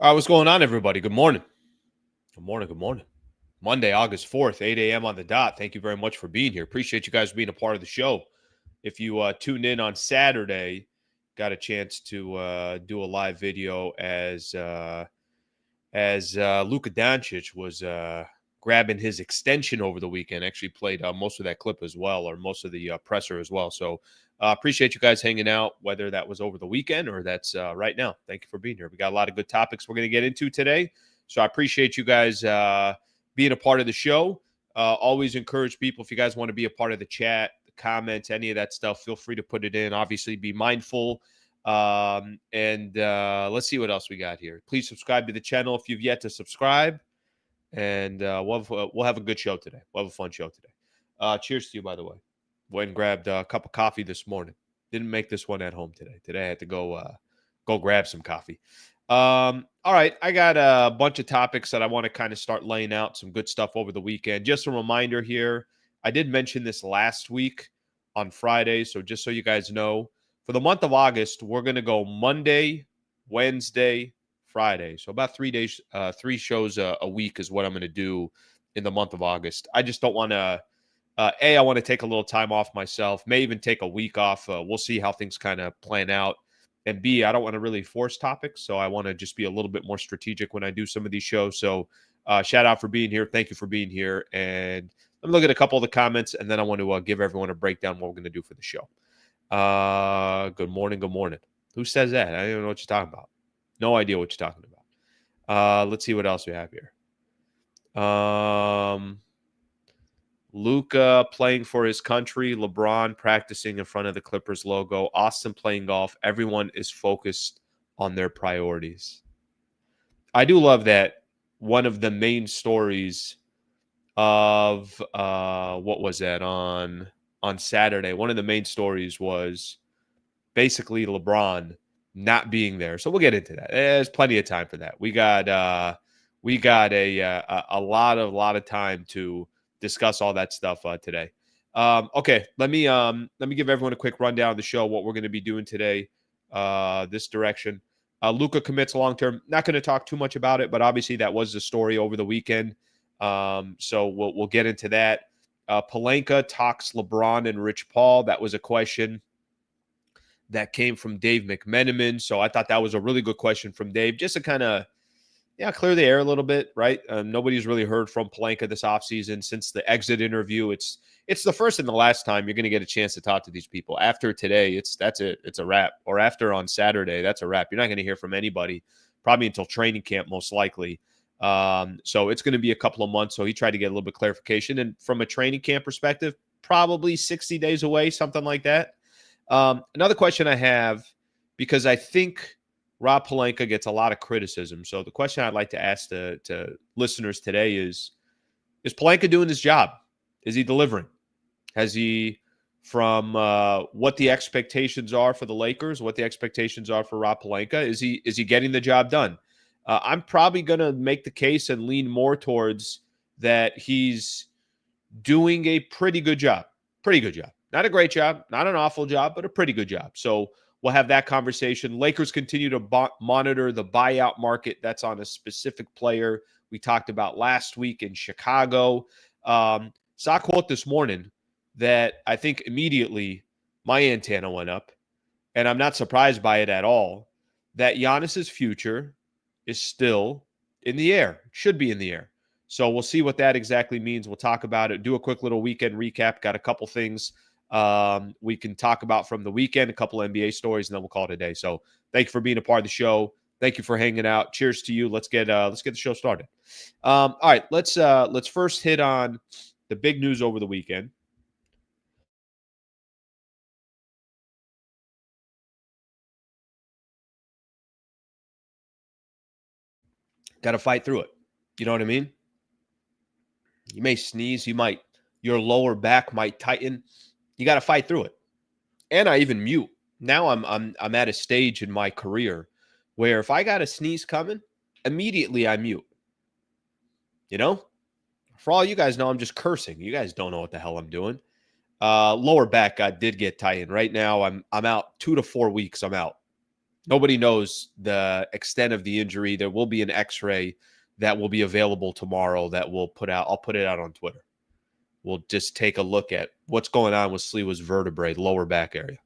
All right, what's going on, everybody? Good morning. Good morning. Good morning. Monday, August 4th, 8 a.m. on the dot. Thank you very much for being here. Appreciate you guys being a part of the show. If you tuned in on Saturday, got a chance to do a live video as Luka Doncic was grabbing his extension over the weekend. Actually played most of that clip as well, or most of the presser as well. So appreciate you guys hanging out, whether that was over the weekend or that's right now. Thank you for being here. We got a lot of good topics we're going to get into today. So I appreciate you guys being a part of the show. Always encourage people, if you guys want to be a part of the chat, the comments, any of that stuff, feel free to put it in. Obviously, be mindful. And let's see what else we got here. Please subscribe to the channel if you've yet to subscribe. And we'll have a good show today. We'll have a fun show today. Cheers to you, by the way. Went and grabbed a cup of coffee this morning. Didn't make this one at home today. Today I had to go grab some coffee. All right, I got a bunch of topics that I want to kind of start laying out, some good stuff over the weekend. Just a reminder here, I did mention this last week on Friday, so just so you guys know, for the month of August, we're going to go Monday, Wednesday, Friday. So about 3 days, 3 shows a week is what I'm going to do in the month of August. I just don't want to, I want to take a little time off myself, may even take a week off. We'll see how things kind of plan out. And B, I don't want to really force topics. So I want to just be a little bit more strategic when I do some of these shows. So shout out for being here. Thank you for being here. And let me look at a couple of the comments, and then I want to give everyone a breakdown what we're going to do for the show. Good morning. Good morning. Who says that? I don't even know what you're talking about. No idea what you're talking about. Let's see what else we have here. Luka playing for his country, LeBron practicing in front of the Clippers logo, Austin playing golf. Everyone is focused on their priorities. I do love that one of the main stories of what was that on Saturday? One of the main stories was basically LeBron not being there. So we'll get into that. There's plenty of time for that. We got a lot of time to discuss all that stuff today. Okay, let me give everyone a quick rundown of the show, what we're going to be doing today, this direction. Luka commits long-term. Not going to talk too much about it, but obviously that was the story over the weekend. So we'll get into that. Pelinka talks LeBron and Rich Paul. That was a question that came from Dave McMenamin. So I thought that was a really good question from Dave, just to kind of clear the air a little bit, right? Nobody's really heard from Pelinka this offseason since the exit interview. It's the first and the last time you're going to get a chance to talk to these people. After today, that's it. It's a wrap. Or after on Saturday, that's a wrap. You're not going to hear from anybody probably until training camp, most likely. So it's going to be a couple of months. So he tried to get a little bit of clarification. And from a training camp perspective, probably 60 days away, something like that. Another question I have, because I think Rob Pelinka gets a lot of criticism. So the question I'd like to ask to listeners today is Pelinka doing his job? Is he delivering? Has he, from what the expectations are for the Lakers, what the expectations are for Rob Pelinka, is he getting the job done? I'm probably going to make the case and lean more towards that he's doing a pretty good job. Pretty good job. Not a great job, not an awful job, but a pretty good job. So we'll have that conversation. Lakers continue to monitor the buyout market. That's on a specific player we talked about last week in Chicago. Saw a quote this morning that I think immediately my antenna went up, and I'm not surprised by it at all, that Giannis's future is still in the air. Should be in the air. So we'll see what that exactly means. We'll talk about it, do a quick little weekend recap. Got a couple things we can talk about from the weekend, a couple NBA stories, and then we'll call it a day. So thank you for being a part of the show. Thank you for hanging out. Cheers to you. Let's get the show started. All right, let's first hit on the big news over the weekend. Got to fight through it. You know what I mean? You may sneeze, your lower back might tighten. You got to fight through it. And I even mute. Now I'm at a stage in my career where if I got a sneeze coming, immediately I mute. You know? For all you guys know, I'm just cursing. You guys don't know what the hell I'm doing. Lower back did get tightened. Right now I'm out 2 to 4 weeks. I'm out. Nobody knows the extent of the injury. There will be an X-ray that will be available tomorrow that we'll put out. I'll put it out on Twitter. We'll just take a look at what's going on with Sliwa's vertebrae, lower back area.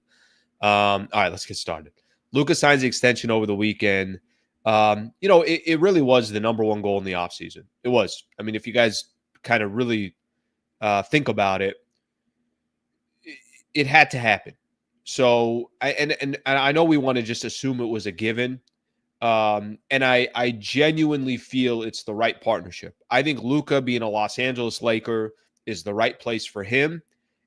All right, let's get started. Luka signs the extension over the weekend. It really was the number one goal in the offseason. It was. I mean, if you guys kind of really think about it, it had to happen. So I know we want to just assume it was a given. And I genuinely feel it's the right partnership. I think Luka being a Los Angeles Laker is the right place for him.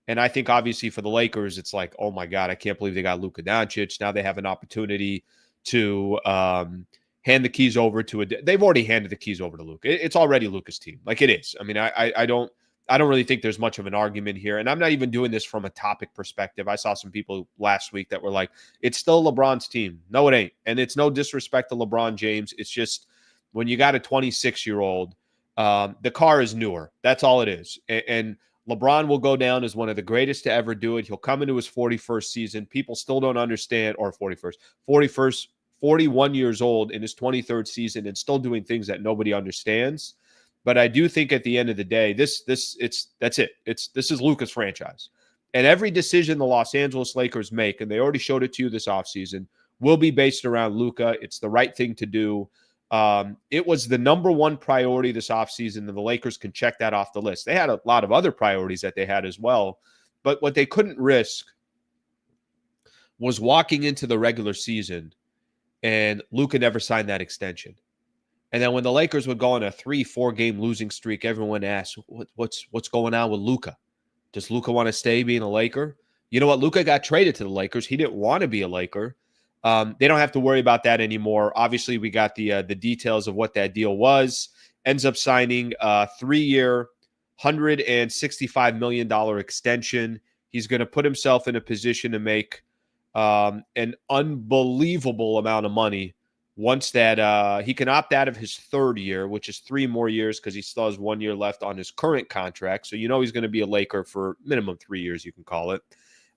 And I think obviously for the Lakers, it's like, oh my God, I can't believe they got Luka Doncic. Now they have an opportunity to hand the keys over to they've already handed the keys over to Luka. It's already Luka's team. Like it is. I mean, I don't really think there's much of an argument here. And I'm not even doing this from a topic perspective. I saw some people last week that were like, it's still LeBron's team. No, it ain't. And it's no disrespect to LeBron James. It's just when you got a 26-year-old, the car is newer. That's all it is. And LeBron will go down as one of the greatest to ever do it. He'll come into his 41st season. People still don't understand, or 41 years old in his 23rd season and still doing things that nobody understands. But I do think at the end of the day, that's it. This is Luka's franchise. And every decision the Los Angeles Lakers make, and they already showed it to you this offseason, will be based around Luka. It's the right thing to do. It was the number one priority this offseason, and the Lakers can check that off the list. They had a lot of other priorities that they had as well. But what they couldn't risk was walking into the regular season and Luka never signed that extension. And then when the Lakers would go on a 3-4 game losing streak, everyone asked, what's going on with Luka? Does Luka want to stay being a Laker? You know what? Luka got traded to the Lakers. He didn't want to be a Laker. They don't have to worry about that anymore. Obviously, we got the details of what that deal was. Ends up signing a 3-year, $165 million extension. He's going to put himself in a position to make an unbelievable amount of money once that he can opt out of his third year, which is 3 more years because he still has 1 year left on his current contract. So he's going to be a Laker for minimum 3 years, you can call it.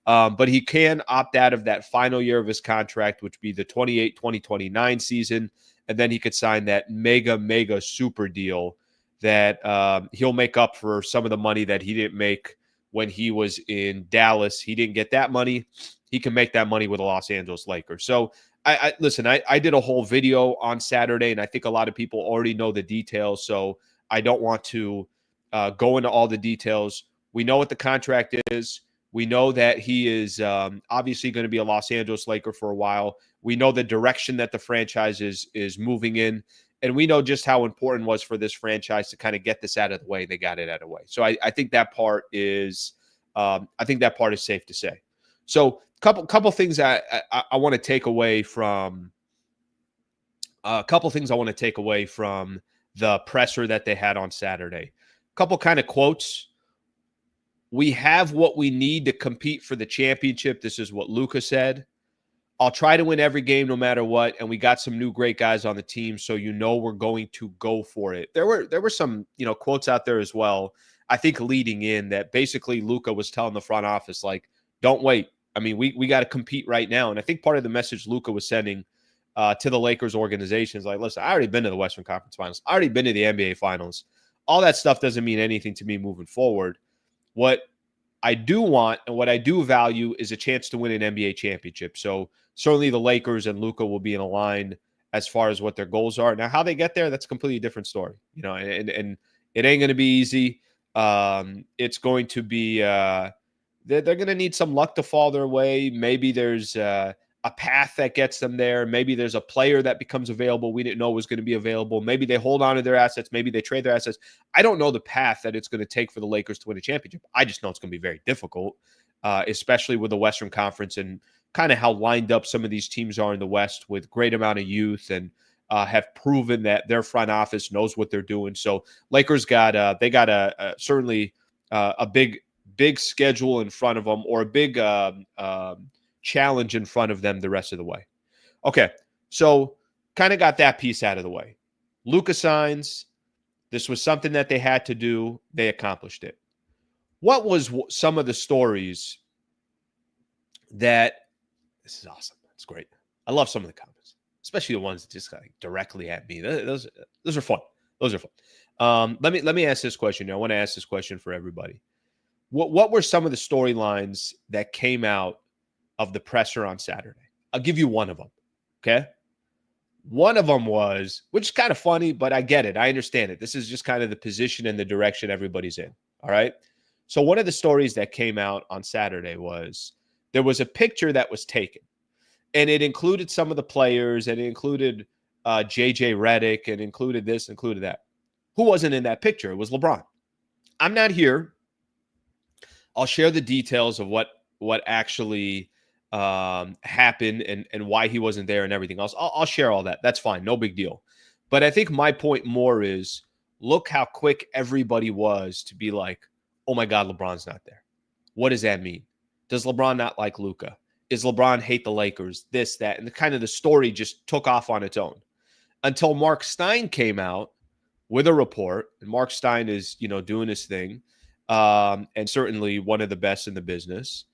But he can opt out of that final year of his contract, which would be the 2028-2029 season. And then he could sign that mega super deal that he'll make up for some of the money that he didn't make when he was in Dallas. He didn't get that money. He can make that money with the Los Angeles Lakers. So listen, I did a whole video on Saturday, and I think a lot of people already know the details. So I don't want to go into all the details. We know what the contract is. We know that he is obviously going to be a Los Angeles Laker for a while. We know the direction that the franchise is moving in. And we know just how important it was for this franchise to kind of get this out of the way. They got it out of the way. So I think that part is safe to say. So couple things I want to take away from the presser that they had on Saturday. Couple kind of quotes. We have what we need to compete for the championship. This is what Luka said. I'll try to win every game no matter what. And we got some new great guys on the team, so we're going to go for it. There were some quotes out there as well, I think leading in that basically Luka was telling the front office, like, don't wait. I mean, we got to compete right now. And I think part of the message Luka was sending to the Lakers organization is like, listen, I already been to the Western Conference Finals. I already been to the NBA Finals. All that stuff doesn't mean anything to me moving forward. What I do want and what I do value is a chance to win an NBA championship. So certainly the Lakers and Luka will be in a line as far as what their goals are. Now, how they get there, that's a completely different story. And it ain't going to be easy. It's going to be they're going to need some luck to fall their way. Maybe there's a path that gets them there. Maybe there's a player that becomes available we didn't know was going to be available. Maybe they hold on to their assets. Maybe they trade their assets. I don't know the path that it's going to take for the Lakers to win a championship. I just know it's going to be very difficult, especially with the Western Conference and kind of how lined up some of these teams are in the West with great amount of youth and have proven that their front office knows what they're doing. So Lakers got certainly a big schedule in front of them, or a big challenge in front of them the rest of the way. Okay, so kind of got that piece out of the way. Luka signs. This was something that they had to do. They accomplished it. What was some of the stories that – this is awesome. That's great. I love some of the comments, especially the ones that just like directly at me. Those are fun. Those are fun. Let me ask this question. I want to ask this question for everybody. What were some of the storylines that came out of the presser on Saturday? I'll give you one of them. Okay. One of them was, which is kind of funny, but I get it. I understand it. This is just kind of the position and the direction everybody's in. All right. So one of the stories that came out on Saturday was there was a picture that was taken, and it included some of the players, and it included JJ Redick, and included this, included that. Who wasn't in that picture? It was LeBron. I'm not here. I'll share the details of what actually happened and why he wasn't there and everything else. I'll share all that. That's fine. No big deal. But I think my point more is look how quick everybody was to be like, oh my God, LeBron's not there. What does that mean? Does LeBron not like Luka? Is LeBron hate the Lakers? This, that, and kind of the story just took off on its own until Mark Stein came out with a report. And Mark Stein is, doing his thing. And certainly one of the best in the business.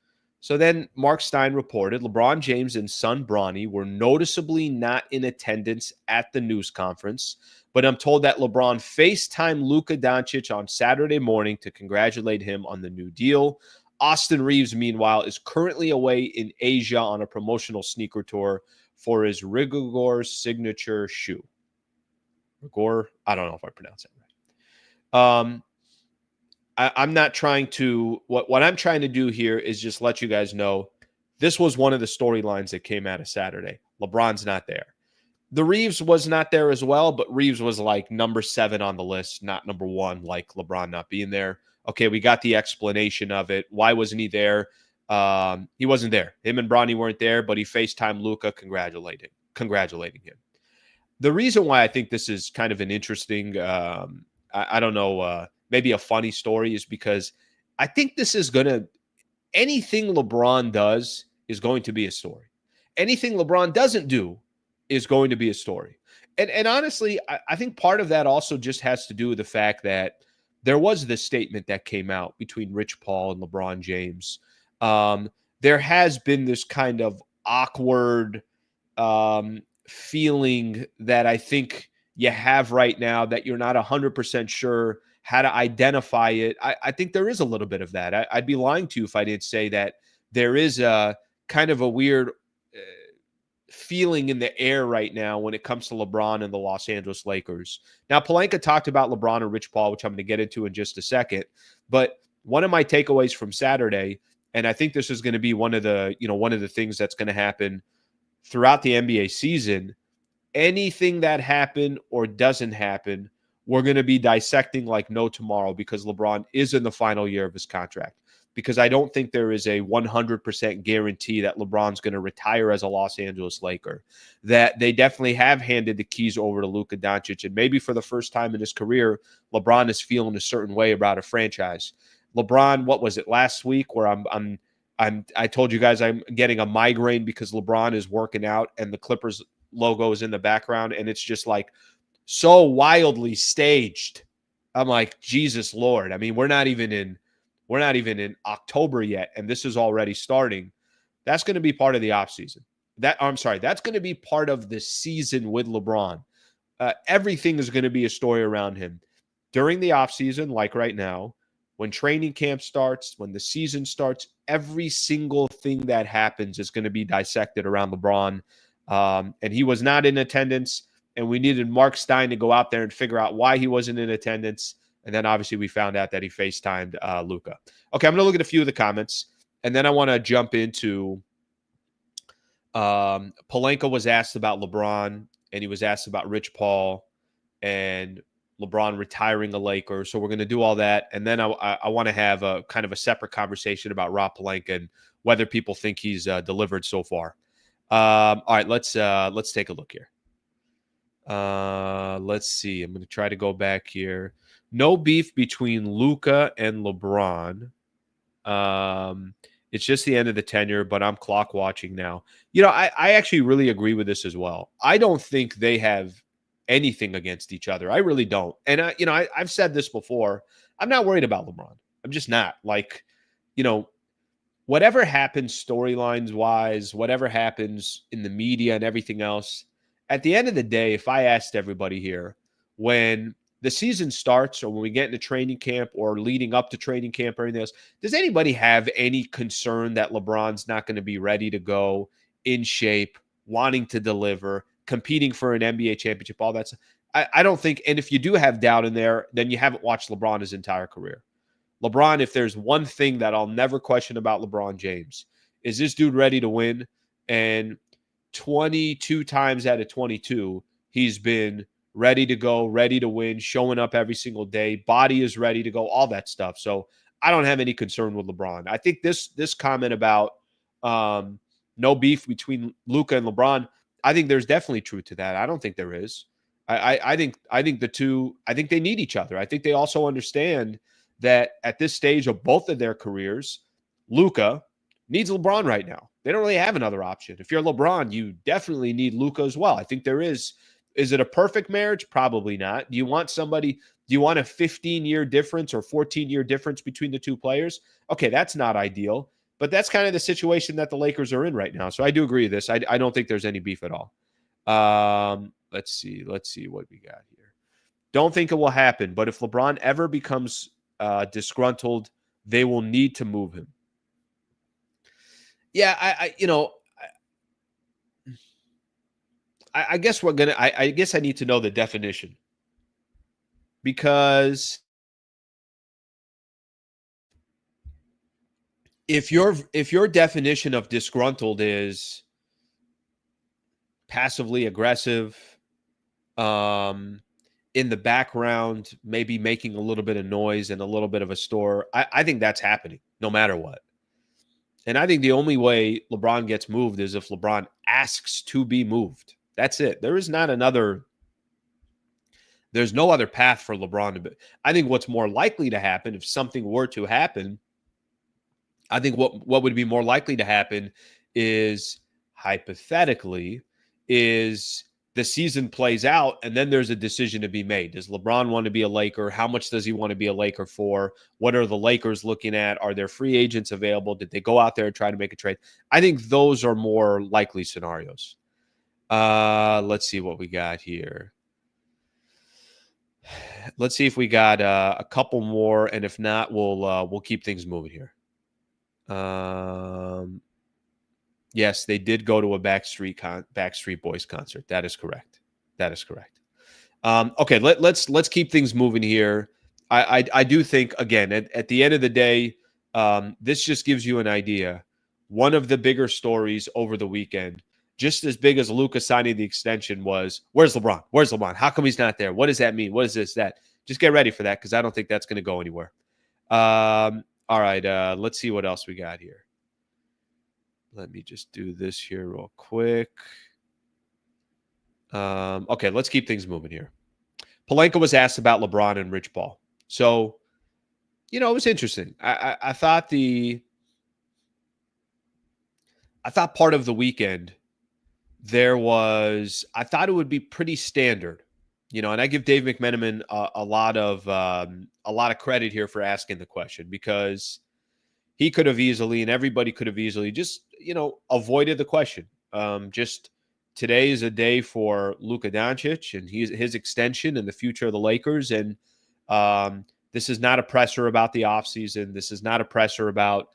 So then Mark Stein reported LeBron James and son Bronny were noticeably not in attendance at the news conference, but I'm told that LeBron FaceTimed Luka Doncic on Saturday morning to congratulate him on the new deal. Austin Reeves, meanwhile, is currently away in Asia on a promotional sneaker tour for his Rigor signature shoe. Rigor, I don't know if I pronounced that right. I'm not trying to, what I'm trying to do here is just let you guys know this was one of the storylines that came out of Saturday. LeBron's not there. The Reeves was not there as well, but Reeves was like number 7 on the list, not number 1, like LeBron not being there. Okay, we got the explanation of it. Why wasn't he there? He wasn't there. Him and Bronny weren't there, but he FaceTimed Luka congratulating him. The reason why I think this is kind of an interesting, I don't know, maybe a funny story is because I think this is going to, anything LeBron does is going to be a story. Anything LeBron doesn't do is going to be a story. And honestly, I think part of that also just has to do with the fact that there was this statement that came out between Rich Paul and LeBron James. There has been this kind of awkward feeling that I think you have right now that you're not 100% sure how to identify it. I think there is a little bit of that. I'd be lying to you if I didn't say that there is a kind of a weird feeling in the air right now when it comes to LeBron and the Los Angeles Lakers. Now, Pelinka talked about LeBron and Rich Paul, which I'm going to get into in just a second. But one of my takeaways from Saturday, and I think this is going to be one of the things that's going to happen throughout the NBA season, anything that happened or doesn't happen, we're going to be dissecting like no tomorrow because LeBron is in the final year of his contract. Because I don't think there is a 100% guarantee that LeBron's going to retire as a Los Angeles Laker. That they definitely have handed the keys over to Luka Doncic, and maybe for the first time in his career, LeBron is feeling a certain way about a franchise. LeBron, what was it last week where I told you guys I'm getting a migraine because LeBron is working out and the Clippers logo is in the background, and it's just like so wildly staged. I'm like, Jesus Lord. I mean, we're not even in October yet, and this is already starting. That's going to be part of the offseason. That's going to be part of the season with LeBron. Everything is going to be a story around him. During the offseason, like right now, when training camp starts, when the season starts, every single thing that happens is going to be dissected around LeBron. And he was not in attendance, and we needed Mark Stein to go out there and figure out why he wasn't in attendance. And then obviously we found out that he FaceTimed Luka. Okay, I'm going to look at a few of the comments, and then I want to jump into Pelinka was asked about LeBron, and he was asked about Rich Paul and LeBron retiring a Laker. So we're going to do all that, and then I want to have a kind of a separate conversation about Rob Pelinka and whether people think he's delivered so far. All right, let's take a look here. Let's see. I'm going to try to go back here. No beef between Luka and LeBron. It's just the end of the tenure, but I'm clock watching now. I actually really agree with this as well. I don't think they have anything against each other. I really don't. And I've said this before. I'm not worried about LeBron. I'm just not. Like, whatever happens storylines wise, whatever happens in the media and everything else, at the end of the day, if I asked everybody here, when the season starts or when we get into training camp or leading up to training camp or anything else, does anybody have any concern that LeBron's not going to be ready to go, in shape, wanting to deliver, competing for an NBA championship, all that stuff? I don't think, and if you do have doubt in there, then you haven't watched LeBron his entire career. LeBron, if there's one thing that I'll never question about LeBron James, is this dude ready to win? And 22 times out of 22, he's been ready to go, ready to win, showing up every single day. Body is ready to go, all that stuff. So I don't have any concern with LeBron. I think this comment about no beef between Luka and LeBron, I think there's definitely truth to that. I don't think there is. I think the two, I think they need each other. I think they also understand that at this stage of both of their careers, Luka needs LeBron right now. They don't really have another option. If you're LeBron, you definitely need Luka as well. I think there is. Is it a perfect marriage? Probably not. Do you want somebody, do you want a 15-year difference or 14-year difference between the two players? Okay, that's not ideal, but that's kind of the situation that the Lakers are in right now. So I do agree with this. I don't think there's any beef at all. Let's see what we got here. Don't think it will happen, but if LeBron ever becomes disgruntled, they will need to move him. Yeah, I guess we're gonna. I guess I need to know the definition, because if your definition of disgruntled is passively aggressive, in the background, maybe making a little bit of noise and a little bit of a stir, I think that's happening no matter what. And I think the only way LeBron gets moved is if LeBron asks to be moved. That's it. There's no other path for LeBron to be. I think what's more likely to happen, if something were to happen, I think what would be more likely to happen is, hypothetically, is the season plays out and then there's a decision to be made. Does LeBron want to be a Laker? How much does he want to be a Laker for? What are the Lakers looking at? Are there free agents available? Did they go out there and try to make a trade? I think those are more likely scenarios. Let's see what we got here. Let's see if we got a couple more, and if not, we'll keep things moving here. Yes, they did go to a Backstreet Boys concert. That is correct. Okay, let's keep things moving here. I do think, again, at the end of the day, this just gives you an idea. One of the bigger stories over the weekend, just as big as Luka signing the extension, was, where's LeBron? Where's LeBron? How come he's not there? What does that mean? What is this, that? Just get ready for that, because I don't think that's going to go anywhere. All right, let's see what else we got here. Let me just do this here real quick. Okay, let's keep things moving here. Pelinka was asked about LeBron and Rich Paul. So, it was interesting. I thought part of the weekend I thought it would be pretty standard, and I give Dave McMenamin a lot of credit here for asking the question, because he could have easily, and everybody could have easily, just, avoided the question. Just today is a day for Luka Doncic and his extension and the future of the Lakers. And this is not a presser about the offseason. This is not a presser about,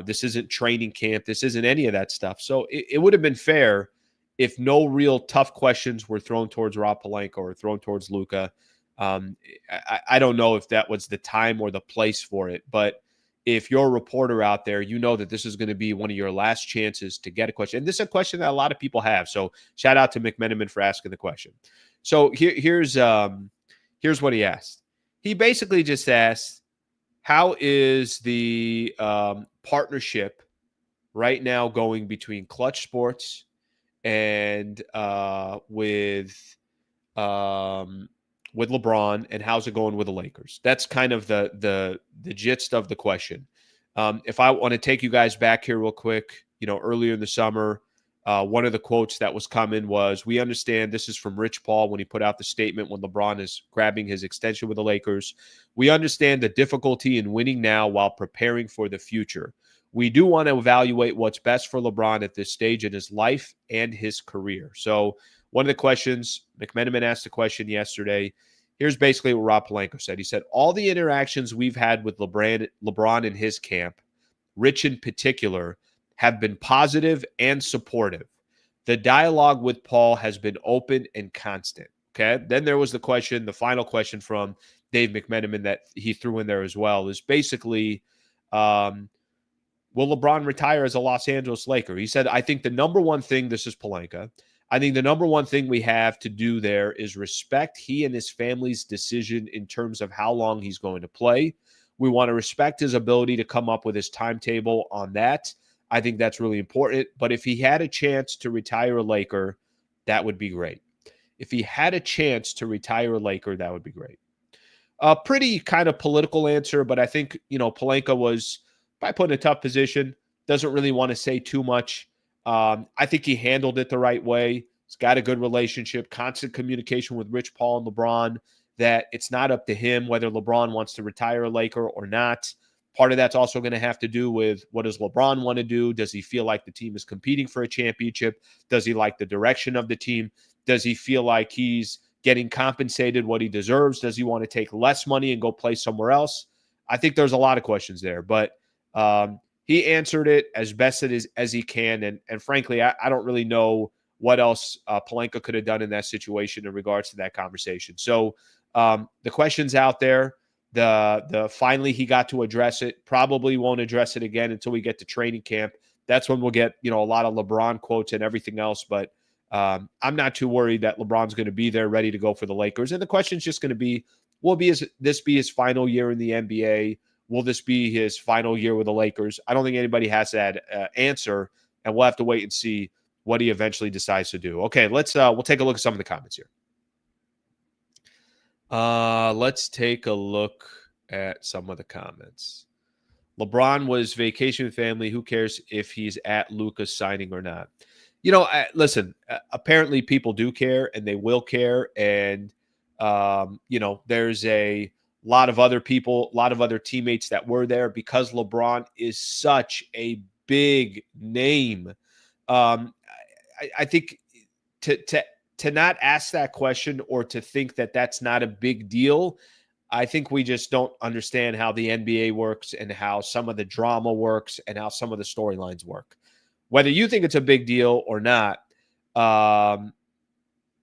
this isn't training camp. This isn't any of that stuff. So it would have been fair if no real tough questions were thrown towards Rob Pelinka or thrown towards Luka. I don't know if that was the time or the place for it, but if you're a reporter out there, you know that this is going to be one of your last chances to get a question. And this is a question that a lot of people have. So shout out to McMenamin for asking the question. So here's what he asked. He basically just asked, how is the partnership right now going between Clutch Sports and with LeBron, and how's it going with the Lakers? That's kind of the gist of the question. If I want to take you guys back here real quick, earlier in the summer, one of the quotes that was coming was, we understand, this is from Rich Paul when he put out the statement when LeBron is grabbing his extension with the Lakers. We understand the difficulty in winning now while preparing for the future. We do want to evaluate what's best for LeBron at this stage in his life and his career. So one of the questions, McMenamin asked a question yesterday. Here's basically what Rob Pelinka said. He said, all the interactions we've had with LeBron and his camp, Rich in particular, have been positive and supportive. The dialogue with Paul has been open and constant. Okay. Then there was the question, the final question from Dave McMenamin that he threw in there as well, is basically, will LeBron retire as a Los Angeles Laker? He said, I think the number one thing, this is Pelinka, I think the number one thing we have to do there is respect he and his family's decision in terms of how long he's going to play. We want to respect his ability to come up with his timetable on that. I think that's really important. But if he had a chance to retire a Laker, that would be great. If he had a chance to retire a Laker, that would be great. A pretty kind of political answer, but I think, Pelinka was probably put in a tough position. Doesn't really want to say too much. I think he handled it the right way. He's got a good relationship, constant communication with Rich Paul and LeBron, that it's not up to him whether LeBron wants to retire a Laker or not. Part of that's also going to have to do with what does LeBron want to do? Does he feel like the team is competing for a championship? Does he like the direction of the team? Does he feel like he's getting compensated what he deserves? Does he want to take less money and go play somewhere else? I think there's a lot of questions there, but he answered it as best as he can. And frankly, I don't really know what else Pelinka could have done in that situation in regards to that conversation. So the question's out there. The finally he got to address it. Probably won't address it again until we get to training camp. That's when we'll get a lot of LeBron quotes and everything else. But I'm not too worried that LeBron's going to be there ready to go for the Lakers. And the question's just going to be, will this be his final year in the NBA? Will this be his final year with the Lakers? I don't think anybody has that answer, and we'll have to wait and see what he eventually decides to do. Okay, we'll take a look at some of the comments here. Let's take a look at some of the comments. LeBron was vacation with family. Who cares if he's at Luka's signing or not? Listen, apparently people do care and they will care. And, there's a lot of other people, a lot of other teammates that were there because LeBron is such a big name. I think to not ask that question or to think that that's not a big deal, I think we just don't understand how the NBA works and how some of the drama works and how some of the storylines work. Whether you think it's a big deal or not,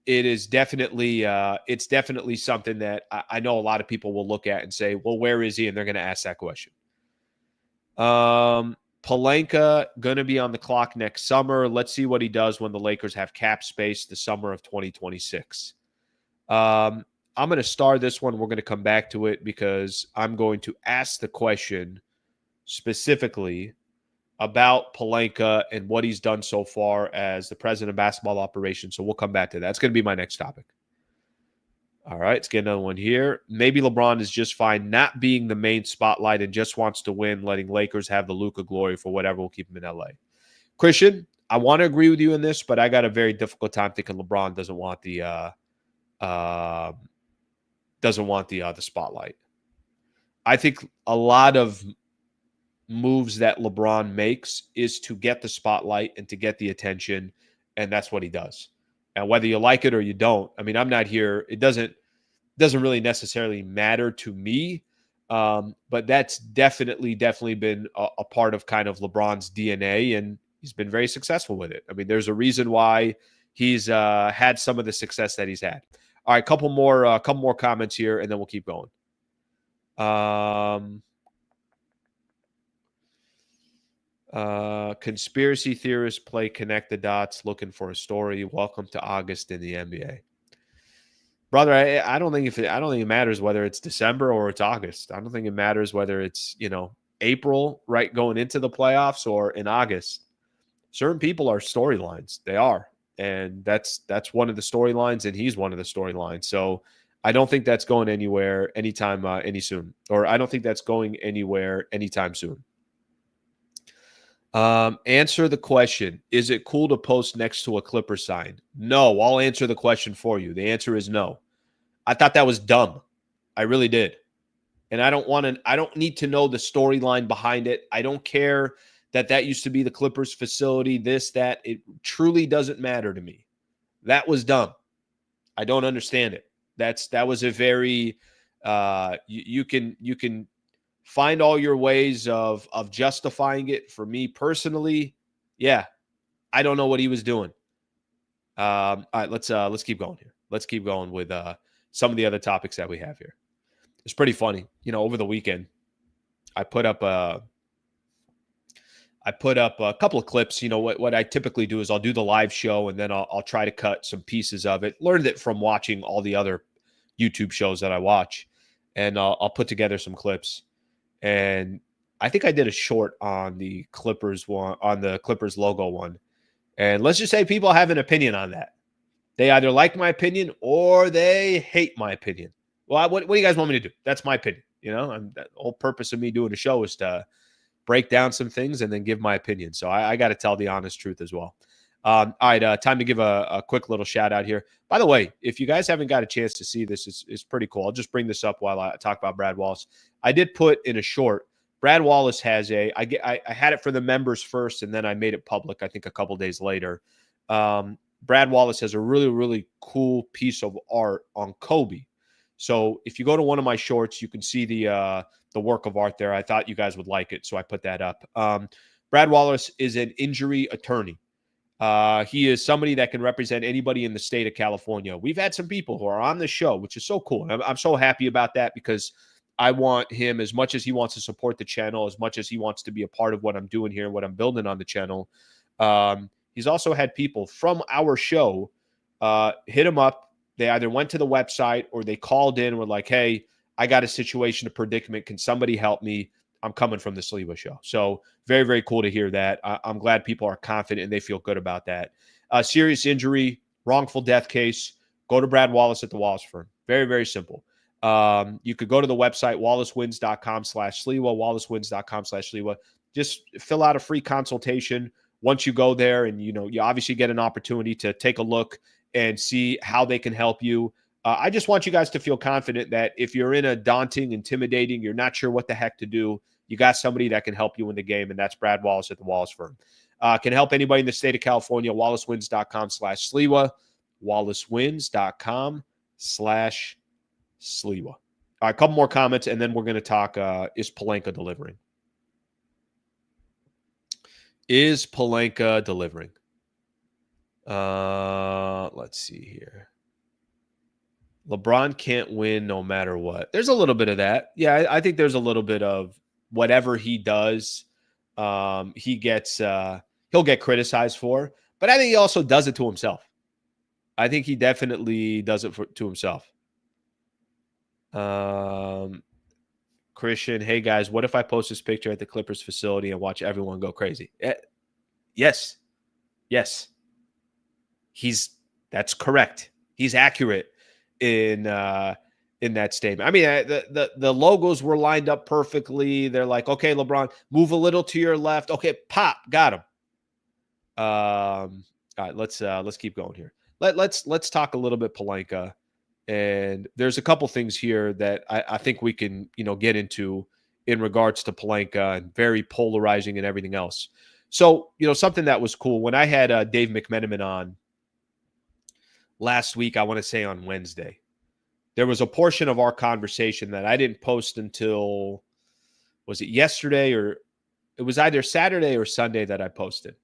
it is definitely it's definitely something that I know a lot of people will look at and say, well, where is he? And they're going to ask that question. Pelinka going to be on the clock next summer. Let's see what he does when the Lakers have cap space the summer of 2026. I'm going to star this one. We're going to come back to it because I'm going to ask the question specifically about Pelinka and what he's done so far as the president of basketball operations. So we'll come back to that. That's going to be my next topic. All right, let's get another one here. Maybe LeBron is just fine not being the main spotlight and just wants to win, letting Lakers have the Luka glory for whatever will keep him in LA. Christian, I want to agree with you in this, but I got a very difficult time thinking LeBron doesn't want the spotlight. I think a lot of moves that LeBron makes is to get the spotlight and to get the attention, and that's what he does. And whether you like it or you don't, I mean, I'm not here. It doesn't really necessarily matter to me, but that's definitely been a part of kind of LeBron's DNA, and he's been very successful with it. I mean, there's a reason why he's had some of the success that he's had. All right, couple more comments here, and then we'll keep going. Conspiracy theorists play connect the dots, looking for a story. Welcome to August in the NBA, brother. I don't think it matters whether it's December or it's August. I don't think it matters whether it's April, right, going into the playoffs, or in August. Certain people are storylines. They are, and that's one of the storylines, and he's one of the storylines. So I don't think that's going anywhere anytime soon, or I don't think that's going anywhere anytime soon. Answer the question. Is it cool to post next to a Clipper sign? No, I'll answer the question for you. The answer is no. I thought that was dumb. I really did. And I don't need to know the storyline behind it. I don't care that used to be the Clippers facility, this, that. It truly doesn't matter to me. That was dumb. I don't understand it. That was a very you can find all your ways of justifying it. For me personally, yeah, I don't know what he was doing. All right, let's keep going here. Let's keep going with some of the other topics that we have here. It's pretty funny. Over the weekend, I put up a couple of clips. What I typically do is I'll do the live show and then I'll try to cut some pieces of it. Learned it from watching all the other YouTube shows that I watch, and I'll put together some clips. And I think I did a short on the Clippers one, on the Clippers logo one. And let's just say people have an opinion on that. They either like my opinion or they hate my opinion. Well, what do you guys want me to do? That's my opinion. The whole purpose of me doing a show is to break down some things and then give my opinion. So I got to tell the honest truth as well. All right, time to give a quick little shout out here. By the way, if you guys haven't got a chance to see this, it's pretty cool. I'll just bring this up while I talk about Brad Wallace. I did put in a short. Brad Wallace has I had it for the members first, and then I made it public, I think a couple days later. Brad Wallace has a really, really cool piece of art on Kobe. So if you go to one of my shorts, you can see the work of art there. I thought you guys would like it, so I put that up. Brad Wallace is an injury attorney. He is somebody that can represent anybody in the state of California. We've had some people who are on the show, which is so cool. I'm so happy about that because I want him, as much as he wants to support the channel, as much as he wants to be a part of what I'm doing here and what I'm building on the channel. He's also had people from our show hit him up. They either went to the website or they called in and were like, hey, I got a situation, a predicament. Can somebody help me? I'm coming from the Sliwa show. So very, very cool to hear that. I'm glad people are confident and they feel good about that. Serious injury, wrongful death case, go to Brad Wallace at the Wallace firm. Very, very simple. You could go to the website, wallacewins.com/Sliwa, wallacewins.com/Sliwa. Just fill out a free consultation. Once you go there and, you obviously get an opportunity to take a look and see how they can help you. I just want you guys to feel confident that if you're in a daunting, intimidating, you're not sure what the heck to do, you got somebody that can help you in the game, and that's Brad Wallace at the Wallace firm. Can help anybody in the state of California, wallacewins.com/Sliwa, wallacewins.com/Sliwa. All right, a couple more comments, and then we're going to talk, is Pelinka delivering? Is Pelinka delivering? Let's see here. LeBron can't win no matter what. There's a little bit of that. Yeah, I think there's a little bit of whatever he does, he'll get criticized for. But I think he also does it to himself. I think he definitely does it to himself. Christian, hey guys, what if I post this picture at the Clippers facility and watch everyone go crazy? Yes. That's correct. He's accurate in that statement. I mean, the logos were lined up perfectly. They're like, okay, LeBron, move a little to your left. Okay, pop, got him. All right, let's keep going here. Let's talk a little bit Pelinka. And there's a couple things here that I think we can, get into in regards to Pelinka, and very polarizing and everything else. So, something that was cool when I had Dave McMenamin on last week, I want to say on Wednesday, there was a portion of our conversation that I didn't post until, was it yesterday, or it was either Saturday or Sunday that I posted,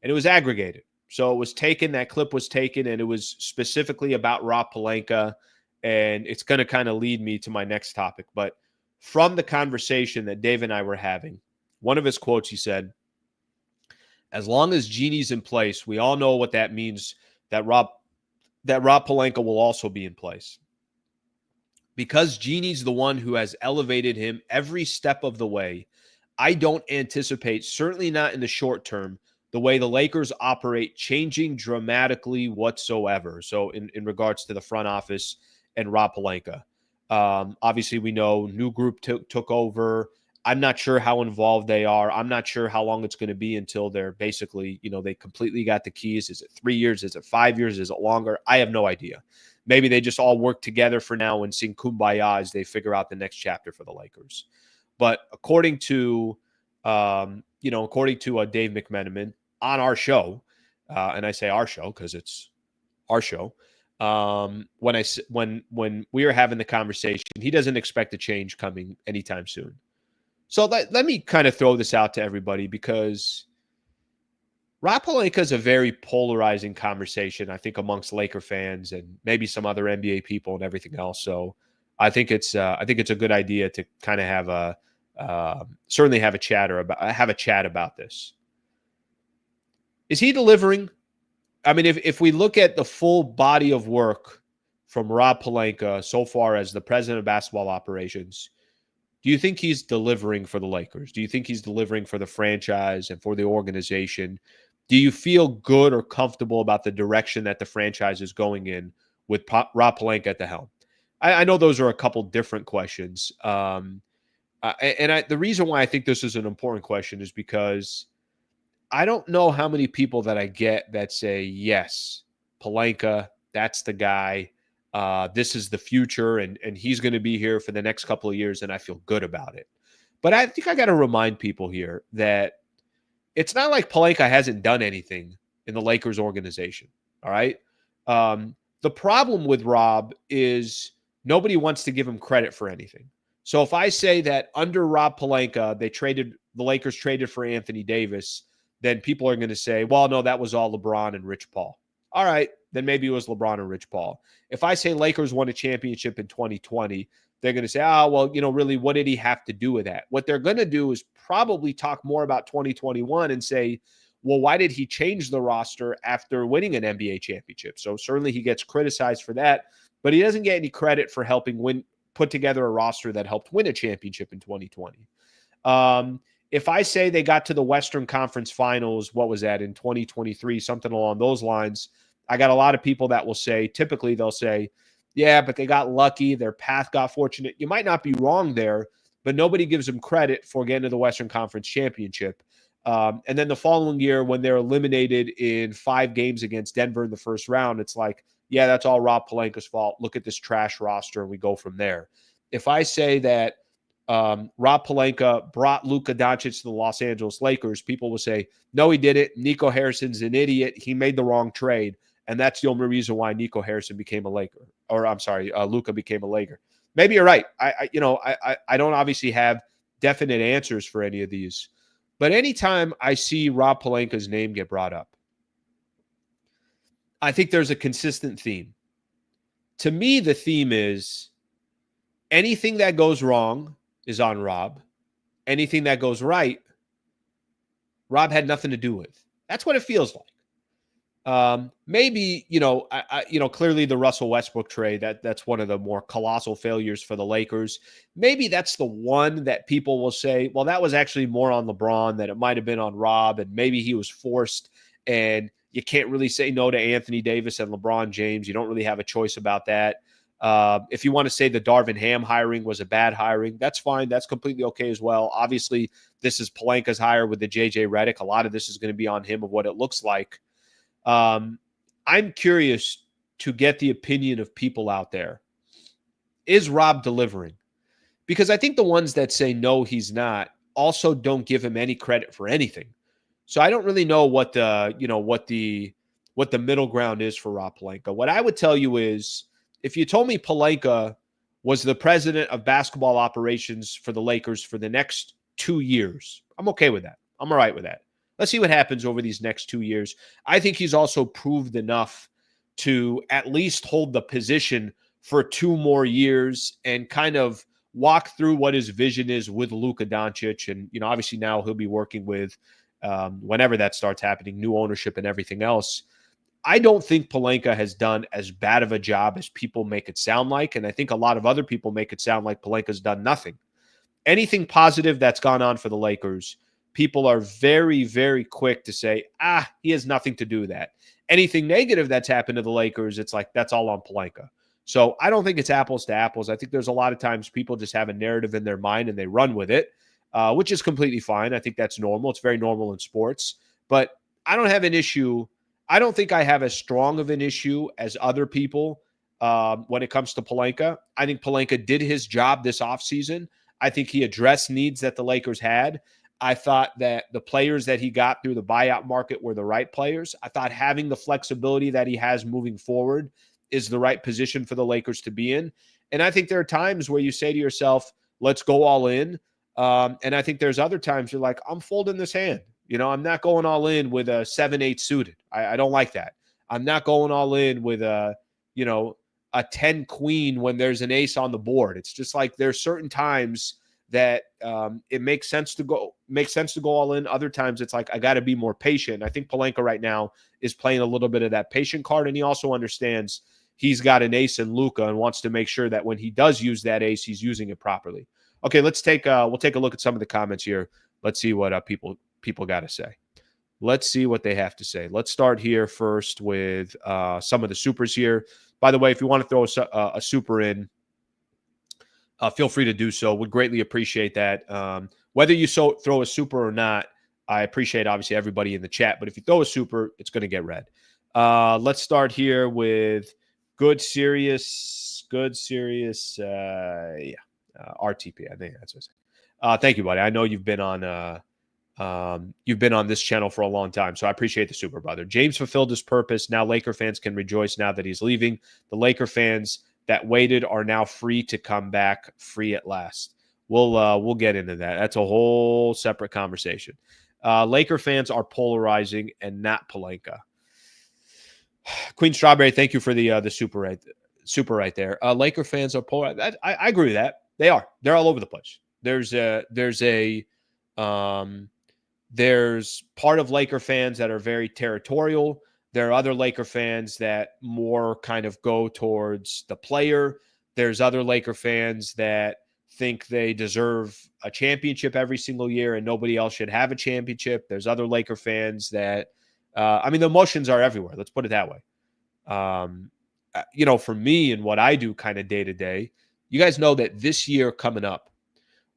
and it was aggregated. So it was taken, that clip was taken, and it was specifically about Rob Pelinka, and it's going to kind of lead me to my next topic. But from the conversation that Dave and I were having, one of his quotes, he said, as long as Genie's in place, we all know what that means, that Rob Pelinka will also be in place. Because Genie's the one who has elevated him every step of the way, I don't anticipate, certainly not in the short term, the way the Lakers operate changing dramatically whatsoever. So in regards to the front office and Rob Pelinka. Obviously, we know new group took over. I'm not sure how involved they are. I'm not sure how long it's going to be until they're basically, they completely got the keys. Is it 3 years? Is it 5 years? Is it longer? I have no idea. Maybe they just all work together for now and sing Kumbaya as they figure out the next chapter for the Lakers. But according to according to Dave McMenamin on our show, and I say our show because it's our show. When we were having the conversation, he doesn't expect a change coming anytime soon. So let me kind of throw this out to everybody because Rob Pelinka is a very polarizing conversation, I think, amongst Laker fans and maybe some other NBA people and everything else. So I think it's a good idea to kind of have certainly have a chat about this. Is he delivering? I mean, if we look at the full body of work from Rob Pelinka so far as the president of basketball operations, do you think he's delivering for the Lakers? Do you think he's delivering for the franchise and for the organization? Do you feel good or comfortable about the direction that the franchise is going in with Rob Pelinka at the helm? I know those are a couple different questions. The reason why I think this is an important question is because I don't know how many people that I get that say, yes, Pelinka, that's the guy. This is the future, and he's going to be here for the next couple of years, and I feel good about it. But I think I got to remind people here that it's not like Pelinka hasn't done anything in the Lakers organization, all right? The problem with Rob is nobody wants to give him credit for anything. So if I say that under Rob Pelinka, the Lakers traded for Anthony Davis, then people are going to say, well, no, that was all LeBron and Rich Paul. All right, then maybe it was LeBron and Rich Paul. If I say Lakers won a championship in 2020, they're going to say, really, what did he have to do with that? What they're going to do is probably talk more about 2021 and say, well, why did he change the roster after winning an NBA championship? So certainly he gets criticized for that, but he doesn't get any credit for helping put together a roster that helped win a championship in 2020. If I say they got to the Western Conference Finals, what was that, in 2023, something along those lines, I got a lot of people that will say, typically they'll say, yeah, but they got lucky. Their path got fortunate. You might not be wrong there, but nobody gives them credit for getting to the Western Conference Championship. And then the following year, when they're eliminated in 5 games against Denver in the first round, it's like, yeah, that's all Rob Pelinka's fault. Look at this trash roster, and we go from there. If I say that Rob Pelinka brought Luka Doncic to the Los Angeles Lakers, people will say, no, he did it. Nico Harrison's an idiot. He made the wrong trade. And that's the only reason why Nico Harrison became a Laker. Or I'm sorry, Luka became a Laker. Maybe you're right. I don't obviously have definite answers for any of these. But anytime I see Rob Pelinka's name get brought up, I think there's a consistent theme. To me, the theme is anything that goes wrong is on Rob. Anything that goes right, Rob had nothing to do with. That's what it feels like. Maybe, clearly the Russell Westbrook trade, that's one of the more colossal failures for the Lakers. Maybe that's the one that people will say, well, that was actually more on LeBron than it might have been on Rob, and maybe he was forced, and you can't really say no to Anthony Davis and LeBron James. You don't really have a choice about that. If you want to say the Darvin Ham hiring was a bad hiring, that's fine. That's completely okay as well. Obviously, this is Pelinka's hire with the JJ Redick. A lot of this is going to be on him of what it looks like. I'm curious to get the opinion of people out there. Is Rob delivering? Because I think the ones that say no, he's not, also don't give him any credit for anything. So I don't really know what the middle ground is for Rob Pelinka. What I would tell you is, if you told me Pelinka was the president of basketball operations for the Lakers for the next 2 years, I'm okay with that. I'm all right with that. Let's see what happens over these next 2 years. I think he's also proved enough to at least hold the position for 2 more years and kind of walk through what his vision is with Luka Doncic. And, obviously now he'll be working with, whenever that starts happening, new ownership and everything else. I don't think Pelinka has done as bad of a job as people make it sound like. And I think a lot of other people make it sound like Pelinka's done nothing. Anything positive that's gone on for the Lakers, people are very, very quick to say, he has nothing to do with that. Anything negative that's happened to the Lakers, it's like, that's all on Pelinka. So I don't think it's apples to apples. I think there's a lot of times people just have a narrative in their mind and they run with it, which is completely fine. I think that's normal. It's very normal in sports. But I don't have an issue. I don't think I have as strong of an issue as other people when it comes to Pelinka. I think Pelinka did his job this offseason. I think he addressed needs that the Lakers had. I thought that the players that he got through the buyout market were the right players. I thought having the flexibility that he has moving forward is the right position for the Lakers to be in. And I think there are times where you say to yourself, let's go all in. And I think there's other times you're like, I'm folding this hand. I'm not going all in with a 7-8 suited. I don't like that. I'm not going all in with a 10 queen when there's an ace on the board. It's just like there's certain times that it makes sense to go all in. Other times it's like I got to be more patient. I think Pelinka right now is playing a little bit of that patient card, and he also understands he's got an ace in Luka and wants to make sure that when he does use that ace, he's using it properly. Okay, we'll take a look at some of the comments here. Let's see what people got to say. Let's see what they have to say. Let's start here first with some of the supers here. By the way, if you want to throw a super in, feel free to do so. Would greatly appreciate that. Whether you throw a super or not, I appreciate obviously everybody in the chat. But if you throw a super, it's going to get read. Let's start here with good serious. RTP. I think that's what I say. Thank you, buddy. I know you've been on this channel for a long time, so I appreciate the super, brother. James fulfilled his purpose. Now Laker fans can rejoice now that he's leaving. The Laker fans that waited are now free to come back, free at last. We'll get into that. That's a whole separate conversation. Laker fans are polarizing and not Pelinka. Queen Strawberry, thank you for the super right there. Laker fans are polarized. I agree with that. They are. They're all over the place. There's part of Laker fans that are very territorial. There are other Laker fans that more kind of go towards the player. There's other Laker fans that think they deserve a championship every single year and nobody else should have a championship. There's other Laker fans that, the emotions are everywhere. Let's put it that way. For me and what I do kind of day to day, you guys know that this year coming up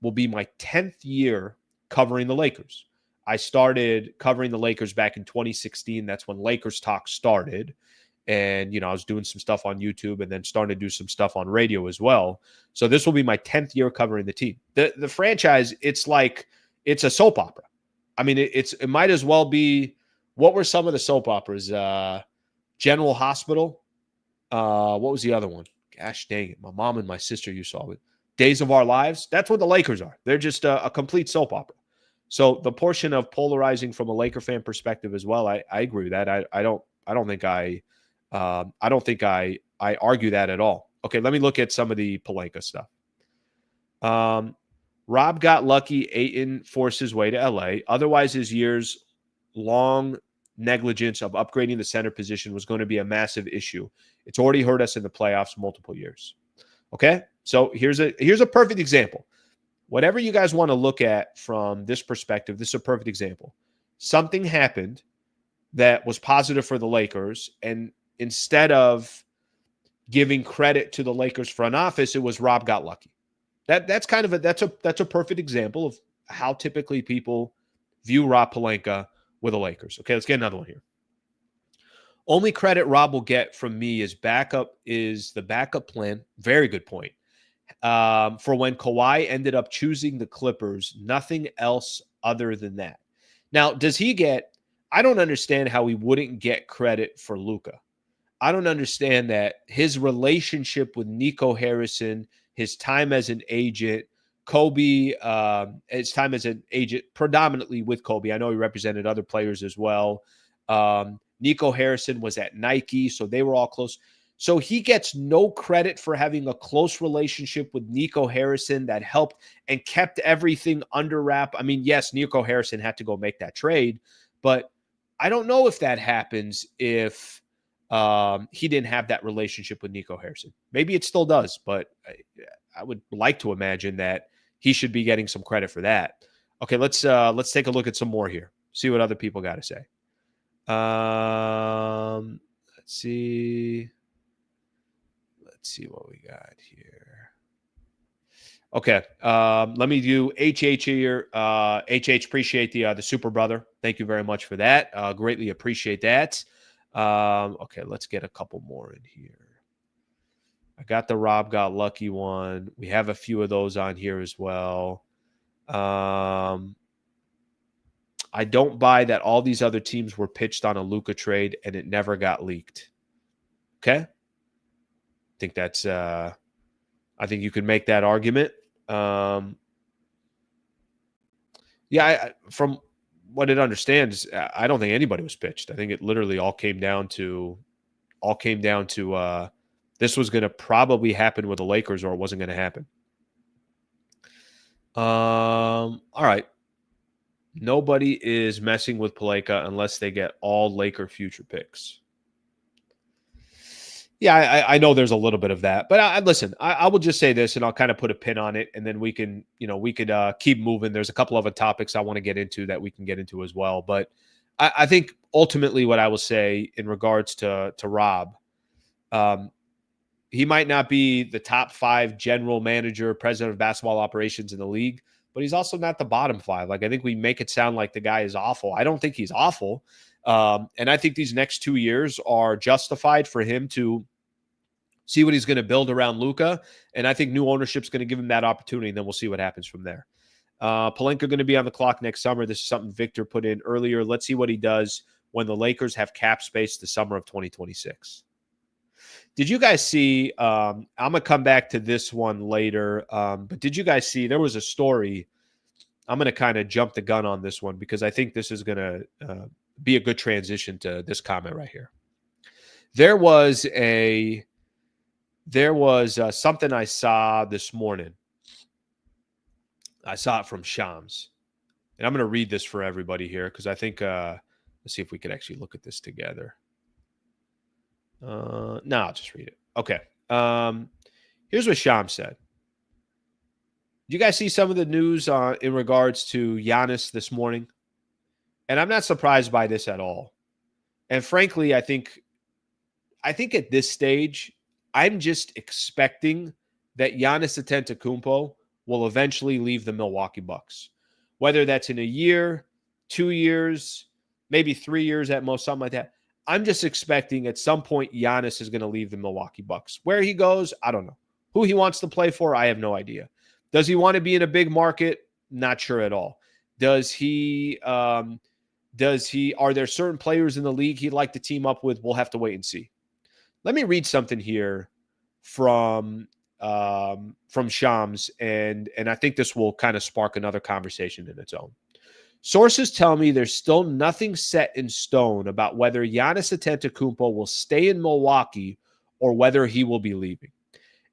will be my 10th year covering the Lakers. I started covering the Lakers back in 2016. That's when Lakers Talk started. And, I was doing some stuff on YouTube and then starting to do some stuff on radio as well. So this will be my 10th year covering the team. The franchise, it's a soap opera. I mean, it might as well be, what were some of the soap operas? General Hospital. What was the other one? Gosh dang it. My mom and my sister used to it. Days of Our Lives. That's what the Lakers are. They're just a complete soap opera. So the portion of polarizing from a Laker fan perspective as well, I agree with that. I don't think I argue that at all. Okay, let me look at some of the Pelinka stuff. Rob got lucky. Ayton forced his way to LA. Otherwise, his years long negligence of upgrading the center position was going to be a massive issue. It's already hurt us in the playoffs multiple years. Okay, so here's a perfect example. Whatever you guys want to look at from this perspective, this is a perfect example. Something happened that was positive for the Lakers, and instead of giving credit to the Lakers front office, it was Rob got lucky. That's a perfect example of how typically people view Rob Pelinka with the Lakers. Okay, let's get another one here. Only credit Rob will get from me is the backup plan. Very good point. For when Kawhi ended up choosing the Clippers, nothing else other than that. Now, I don't understand how he wouldn't get credit for Luka. I don't understand that his relationship with Nico Harrison, his time as an agent, Kobe, his time as an agent predominantly with Kobe. I know he represented other players as well. Nico Harrison was at Nike, so they were all close. So he gets no credit for having a close relationship with Nico Harrison that helped and kept everything under wrap. I mean, yes, Nico Harrison had to go make that trade, but I don't know if that happens if he didn't have that relationship with Nico Harrison. Maybe it still does, but I would like to imagine that he should be getting some credit for that. Okay, let's take a look at some more here. See what other people got to say. Let's see. Let's see what we got here. Okay, let me do HH here. HH, appreciate the super brother. Thank you very much for that. Greatly appreciate that. Okay, let's get a couple more in here. I got the Rob got lucky one. We have a few of those on here as well. I don't buy that all these other teams were pitched on a Luka trade and it never got leaked. Okay? I think that's I think you can make that argument. From what it understands, I don't think anybody was pitched. I think it literally all came down to this was going to probably happen with the Lakers or it wasn't going to happen. All right. Nobody is messing with Pelinka unless they get all Laker future picks. Yeah, I know there's a little bit of that, but listen, I will just say this, and I'll kind of put a pin on it, and then we could keep moving. There's a couple other topics I want to get into that we can get into as well, but I think ultimately what I will say in regards to Rob, he might not be the top 5 general manager, president of basketball operations in the league, but he's also not the bottom 5. Like, I think we make it sound like the guy is awful. I don't think he's awful. And I think these next 2 years are justified for him to see what he's going to build around Luka. And I think new ownership is going to give him that opportunity, and then we'll see what happens from there. Pelinka going to be on the clock next summer. This is something Victor put in earlier. Let's see what he does when the Lakers have cap space the summer of 2026. Did you guys see, I'm going to come back to this one later, but did you guys see, there was a story, I'm going to kind of jump the gun on this one because I think this is going to be a good transition to this comment right here. There was something I saw this morning. I saw it from Shams. And I'm going to read this for everybody here because I think, let's see if we could actually look at this together. No, I'll just read it. Okay. Here's what Shams said. Did you guys see some of the news in regards to Giannis this morning? And I'm not surprised by this at all. And frankly, I think at this stage, I'm just expecting that Giannis Antetokounmpo will eventually leave the Milwaukee Bucks. Whether that's in a year, 2 years, maybe 3 years at most, something like that. I'm just expecting at some point Giannis is going to leave the Milwaukee Bucks. Where he goes, I don't know. Who he wants to play for, I have no idea. Does he want to be in a big market? Not sure at all. Are there certain players in the league he'd like to team up with? We'll have to wait and see. Let me read something here from Shams, and I think this will kind of spark another conversation in its own. Sources tell me there's still nothing set in stone about whether Giannis Antetokounmpo will stay in Milwaukee or whether he will be leaving.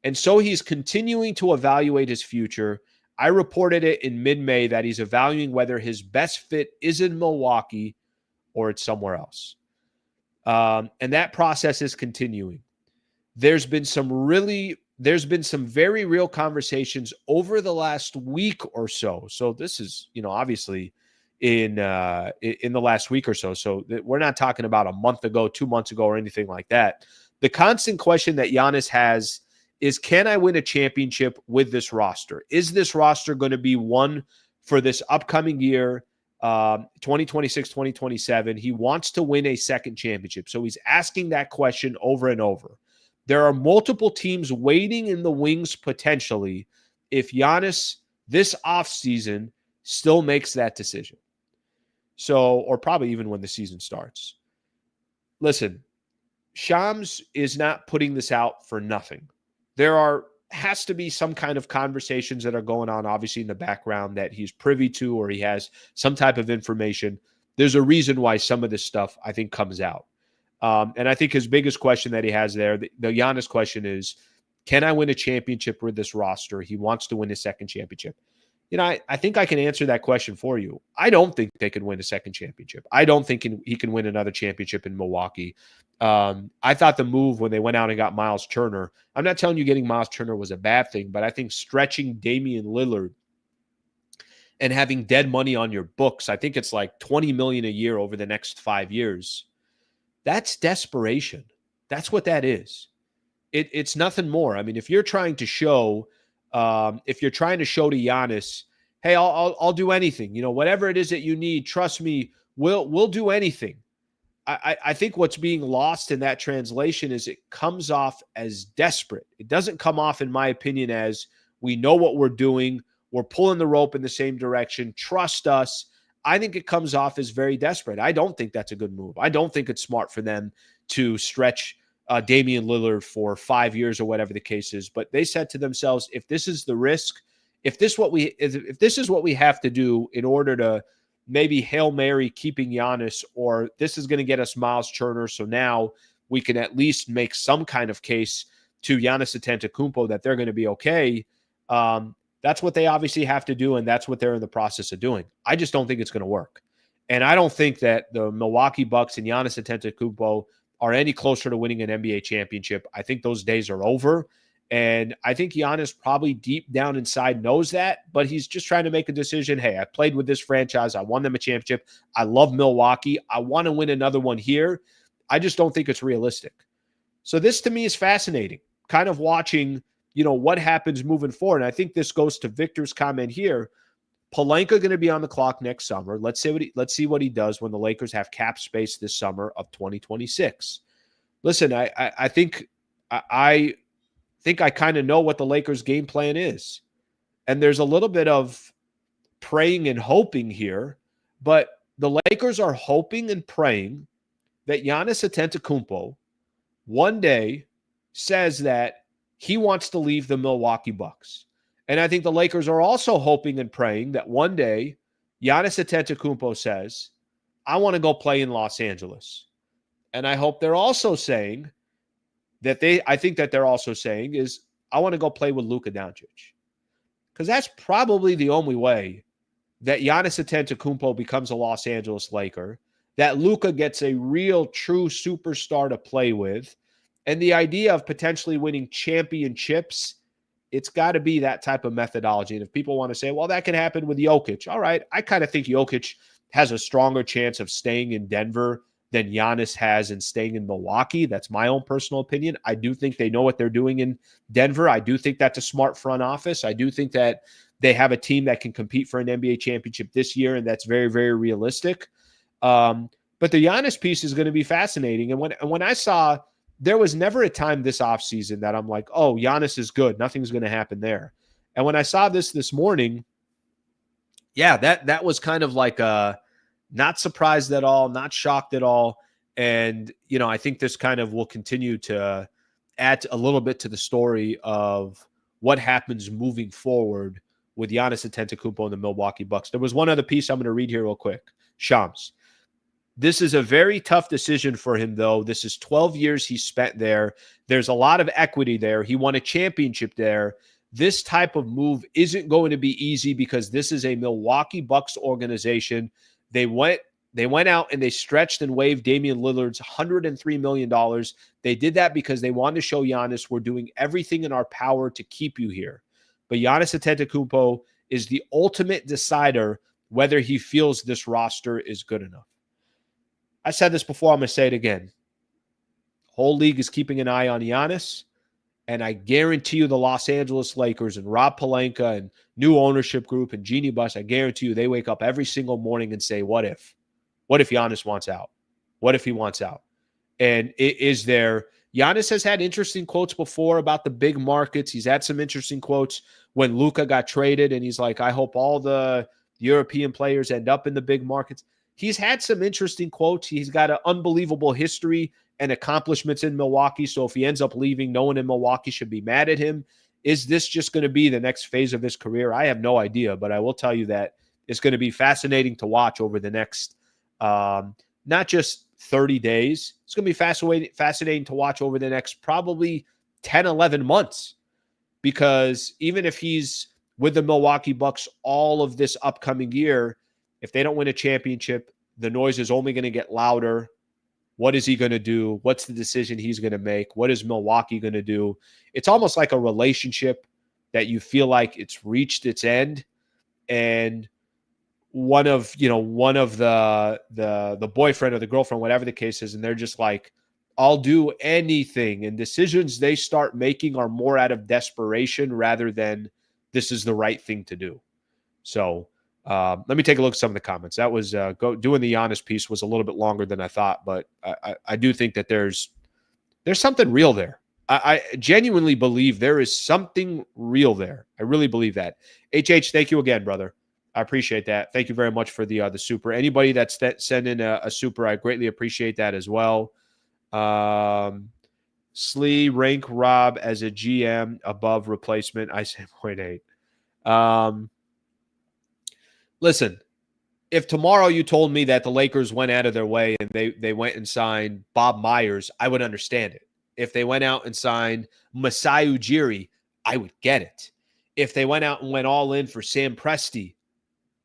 And so he's continuing to evaluate his future. I reported it in mid-May that he's evaluating whether his best fit is in Milwaukee or it's somewhere else. And that process is continuing. There's been some very real conversations over the last week or so. So this is, obviously in the last week or so. So we're not talking about a month ago, 2 months ago, or anything like that. The constant question that Giannis has is, can I win a championship with this roster? Is this roster going to be one for this upcoming year, 2026, 2027? He wants to win a second championship. So he's asking that question over and over. There are multiple teams waiting in the wings potentially if Giannis this offseason still makes that decision. So, or probably even when the season starts. Listen, Shams is not putting this out for nothing. There has to be some kind of conversations that are going on, obviously, in the background that he's privy to, or he has some type of information. There's a reason why some of this stuff, I think, comes out. And I think his biggest question that he has there, the Giannis question is, can I win a championship with this roster? He wants to win his second championship. I think I can answer that question for you. I don't think they can win a second championship. I don't think he can win another championship in Milwaukee. I thought the move when they went out and got Miles Turner, I'm not telling you getting Miles Turner was a bad thing, but I think stretching Damian Lillard and having dead money on your books, I think it's like $20 million a year over the next 5 years. That's desperation. That's what that is. It's nothing more. I mean, if you're trying to show to Giannis, hey, I'll do anything. Whatever it is that you need, trust me, we'll do anything. I think what's being lost in that translation is it comes off as desperate. It doesn't come off, in my opinion, as we know what we're doing. We're pulling the rope in the same direction. Trust us. I think it comes off as very desperate. I don't think that's a good move. I don't think it's smart for them to stretch Damian Lillard for 5 years or whatever the case is. But they said to themselves, if this is the risk, if this is what we have to do in order to maybe Hail Mary keeping Giannis, or this is going to get us Miles Turner, so now we can at least make some kind of case to Giannis Antetokounmpo that they're going to be okay. That's what they obviously have to do, and that's what they're in the process of doing. I just don't think it's going to work. And I don't think that the Milwaukee Bucks and Giannis Antetokounmpo are any closer to winning an NBA championship. I think those days are over. And I think Giannis probably deep down inside knows that, but he's just trying to make a decision. Hey, I played with this franchise. I won them a championship. I love Milwaukee. I want to win another one here. I just don't think it's realistic. So this to me is fascinating, kind of watching, what happens moving forward. And I think this goes to Victor's comment here. Pelinka going to be on the clock next summer. Let's see what he does when the Lakers have cap space this summer of 2026. Listen, I think I kind of know what the Lakers' game plan is. And there's a little bit of praying and hoping here, but the Lakers are hoping and praying that Giannis Antetokounmpo one day says that he wants to leave the Milwaukee Bucks. And I think the Lakers are also hoping and praying that one day Giannis Antetokounmpo says, I want to go play in Los Angeles. And I hope they're also saying I think that they're also saying is, I want to go play with Luka Doncic. Because that's probably the only way that Giannis Antetokounmpo becomes a Los Angeles Laker, that Luka gets a real, true superstar to play with, and the idea of potentially winning championships, it's got to be that type of methodology. And if people want to say, well, that can happen with Jokic, all right, I kind of think Jokic has a stronger chance of staying in Denver than Giannis has in staying in Milwaukee. That's my own personal opinion. I do think they know what they're doing in Denver. I do think that's a smart front office. I do think that they have a team that can compete for an NBA championship this year, and that's very, very realistic. But the Giannis piece is going to be fascinating. And when I saw, there was never a time this offseason that I'm like, oh, Giannis is good, nothing's going to happen there. And when I saw this morning, yeah, that was kind of like not surprised at all, not shocked at all. And, I think this kind of will continue to add a little bit to the story of what happens moving forward with Giannis Antetokounmpo and the Milwaukee Bucks. There was one other piece I'm going to read here real quick. Shams. This is a very tough decision for him, though. This is 12 years he spent there. There's a lot of equity there. He won a championship there. This type of move isn't going to be easy because this is a Milwaukee Bucks organization. They went out and they stretched and waived Damian Lillard's $103 million. They did that because they wanted to show Giannis, we're doing everything in our power to keep you here. But Giannis Antetokounmpo is the ultimate decider whether he feels this roster is good enough. I said this before, I'm going to say it again. Whole league is keeping an eye on Giannis, and I guarantee you the Los Angeles Lakers and Rob Pelinka and new ownership group and Jeannie Buss, I guarantee you they wake up every single morning and say, what if? What if Giannis wants out? What if he wants out? And Giannis has had interesting quotes before about the big markets. He's had some interesting quotes when Luka got traded, and he's like, I hope all the European players end up in the big markets. He's had some interesting quotes. He's got an unbelievable history and accomplishments in Milwaukee. So if he ends up leaving, no one in Milwaukee should be mad at him. Is this just going to be the next phase of his career? I have no idea, but I will tell you that it's going to be fascinating to watch over the next, not just 30 days. It's going to be fascinating to watch over the next probably 10, 11 months, because even if he's with the Milwaukee Bucks all of this upcoming year, if they don't win a championship, the noise is only going to get louder. What is he going to do? What's the decision he's going to make? What is Milwaukee going to do? It's almost like a relationship that you feel like it's reached its end, and one of the boyfriend or the girlfriend, whatever the case is, and they're just like, I'll do anything. And decisions they start making are more out of desperation rather than this is the right thing to do. So let me take a look at some of the comments. That was doing the Giannis piece was a little bit longer than I thought, but I do think that there's something real there. I genuinely believe there is something real there. I really believe that. HH, thank you again, brother. I appreciate that. Thank you very much for the super. Anybody that's sending a super, I greatly appreciate that as well. Slee, rank Rob as a GM above replacement. I say 0.8. Listen, if tomorrow you told me that the Lakers went out of their way and they went and signed Bob Myers, I would understand it. If they went out and signed Masai Ujiri, I would get it. If they went out and went all in for Sam Presti,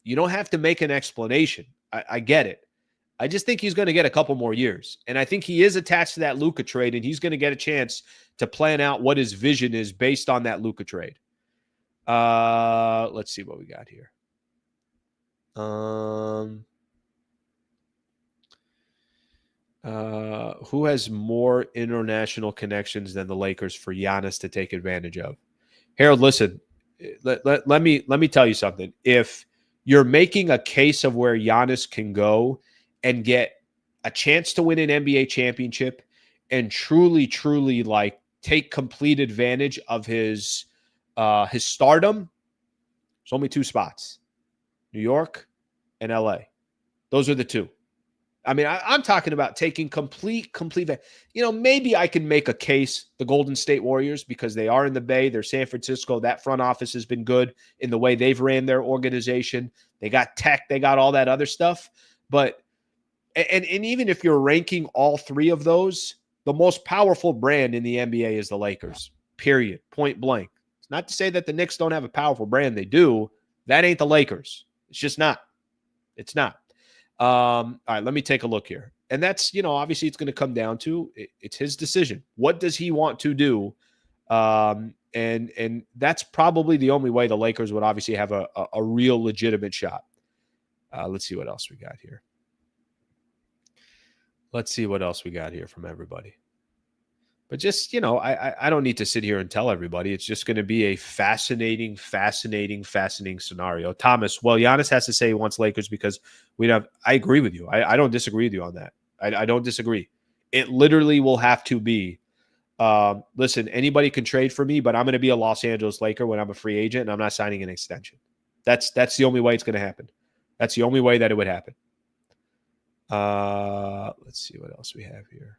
you don't have to make an explanation. I get it. I just think he's going to get a couple more years. And I think he is attached to that Luka trade, and he's going to get a chance to plan out what his vision is based on that Luka trade. Let's see what we got here. Who has more international connections than the Lakers for Giannis to take advantage of? Harold, listen, let me tell you something. If you're making a case of where Giannis can go and get a chance to win an NBA championship and truly like take complete advantage of his stardom, there's only two spots: New York and LA. Those are the two. I mean, I'm talking about taking complete. Maybe I can make a case, the Golden State Warriors, because they are in the Bay. They're San Francisco. That front office has been good in the way they've ran their organization. They got tech. They got all that other stuff. But, and even if you're ranking all three of those, the most powerful brand in the NBA is the Lakers, period, point blank. It's not to say that the Knicks don't have a powerful brand. They do. That ain't the Lakers. It's just not. It's not. All right, let me take a look here. And that's, obviously it's going to come down to it's his decision. What does he want to do? And that's probably the only way the Lakers would obviously have a real legitimate shot. Let's see what else we got here. Let's see what else we got here from everybody. But just, I don't need to sit here and tell everybody. It's just going to be a fascinating scenario. Thomas, well, Giannis has to say he wants Lakers because I agree with you. I don't disagree with you on that. I don't disagree. It literally will have to be, listen, anybody can trade for me, but I'm going to be a Los Angeles Laker when I'm a free agent and I'm not signing an extension. That's the only way it's going to happen. That's the only way that it would happen. Let's see what else we have here.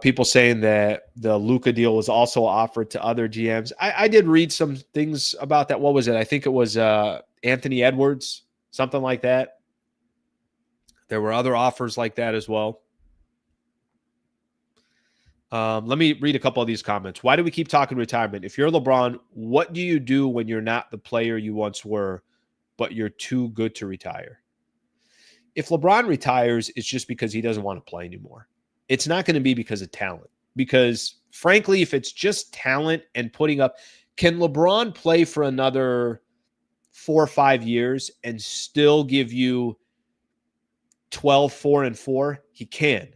People saying that the Luka deal was also offered to other GMs. I did read some things about that. What was it? I think it was Anthony Edwards, something like that. There were other offers like that as well. Let me read a couple of these comments. Why do we keep talking retirement? If you're LeBron, what do you do when you're not the player you once were, but you're too good to retire? If LeBron retires, it's just because he doesn't want to play anymore. It's not going to be because of talent. Because, frankly, if it's just talent and putting up, can LeBron play for another 4 or 5 years and still give you 12, 4, and 4? He can.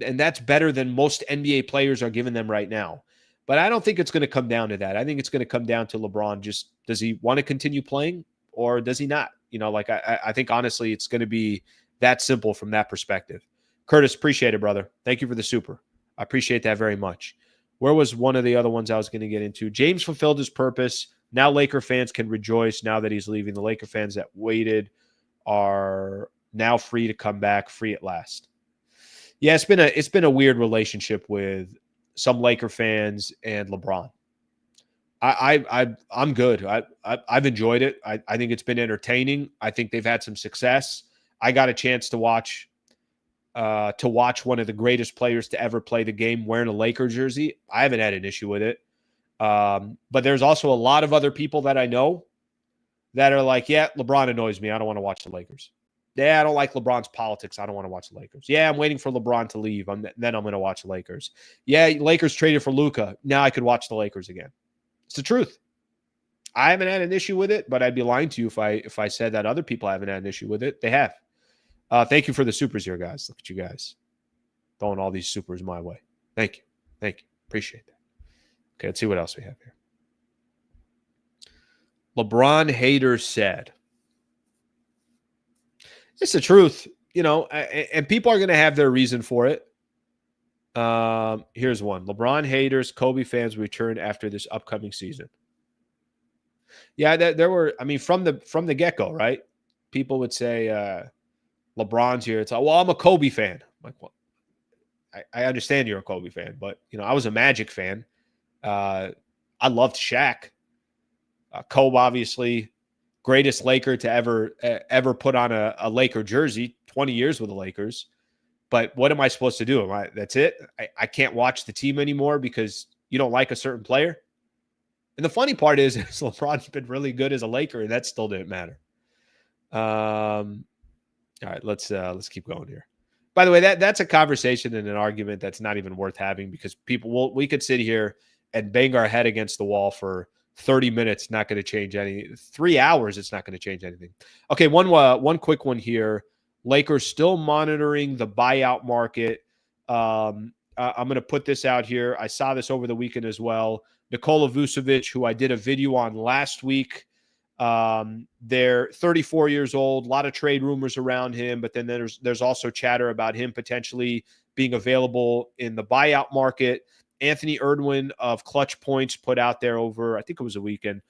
And that's better than most NBA players are giving them right now. But I don't think it's going to come down to that. I think it's going to come down to LeBron. Just, does he want to continue playing or does he not? I think, honestly, it's going to be that simple from that perspective. Curtis, appreciate it, brother. Thank you for the super. I appreciate that very much. Where was one of the other ones I was going to get into? James fulfilled his purpose. Now Laker fans can rejoice now that he's leaving. The Laker fans that are now free to come back, free at last. Yeah, it's been a weird relationship with some Laker fans and LeBron. I'm good. I've enjoyed it. I think it's been entertaining. I think they've had some success. I got a chance to watch one of the greatest players to ever play the game wearing a Laker jersey. I haven't had an issue with it. But there's also a lot of other people that I know that are like, yeah, LeBron annoys me. I don't want to watch the Lakers. Yeah, I don't like LeBron's politics. I don't want to watch the Lakers. Yeah, I'm waiting for LeBron to leave. Then I'm going to watch the Lakers. Yeah, Lakers traded for Luka. Now I could watch the Lakers again. It's the truth. I haven't had an issue with it, but I'd be lying to you if I said that other people haven't had an issue with it. They have. Thank you for the supers here, guys. Look at you guys throwing all these supers my way. Thank you. Appreciate that. Okay, let's see what else we have here. LeBron haters said. It's the truth, and people are going to have their reason for it. Here's one. LeBron haters, Kobe fans return after this upcoming season. Yeah, there were. I mean, from the get go, right? People would say LeBron's here. It's like, well, I'm a Kobe fan. I'm like, well, I understand you're a Kobe fan, but I was a Magic fan. I loved Shaq. Kobe, obviously, greatest Laker to ever put on a Laker jersey. 20 years with the Lakers. But what am I supposed to do? That's it? I can't watch the team anymore because you don't like a certain player? And the funny part is LeBron's been really good as a Laker, and that still didn't matter. All right, let's keep going here. By the way, that's a conversation and an argument that's not even worth having because we could sit here and bang our head against the wall for 30 minutes, not going to change any. 3 hours, it's not going to change anything. Okay, one quick one here. Lakers still monitoring the buyout market. I'm going to put this out here. I saw this over the weekend as well. Nikola Vucevic, who I did a video on last week. They're 34 years old. A lot of trade rumors around him, but then there's also chatter about him potentially being available in the buyout market. Anthony Erdwin of Clutch Points put out there over, I think it was a weekend.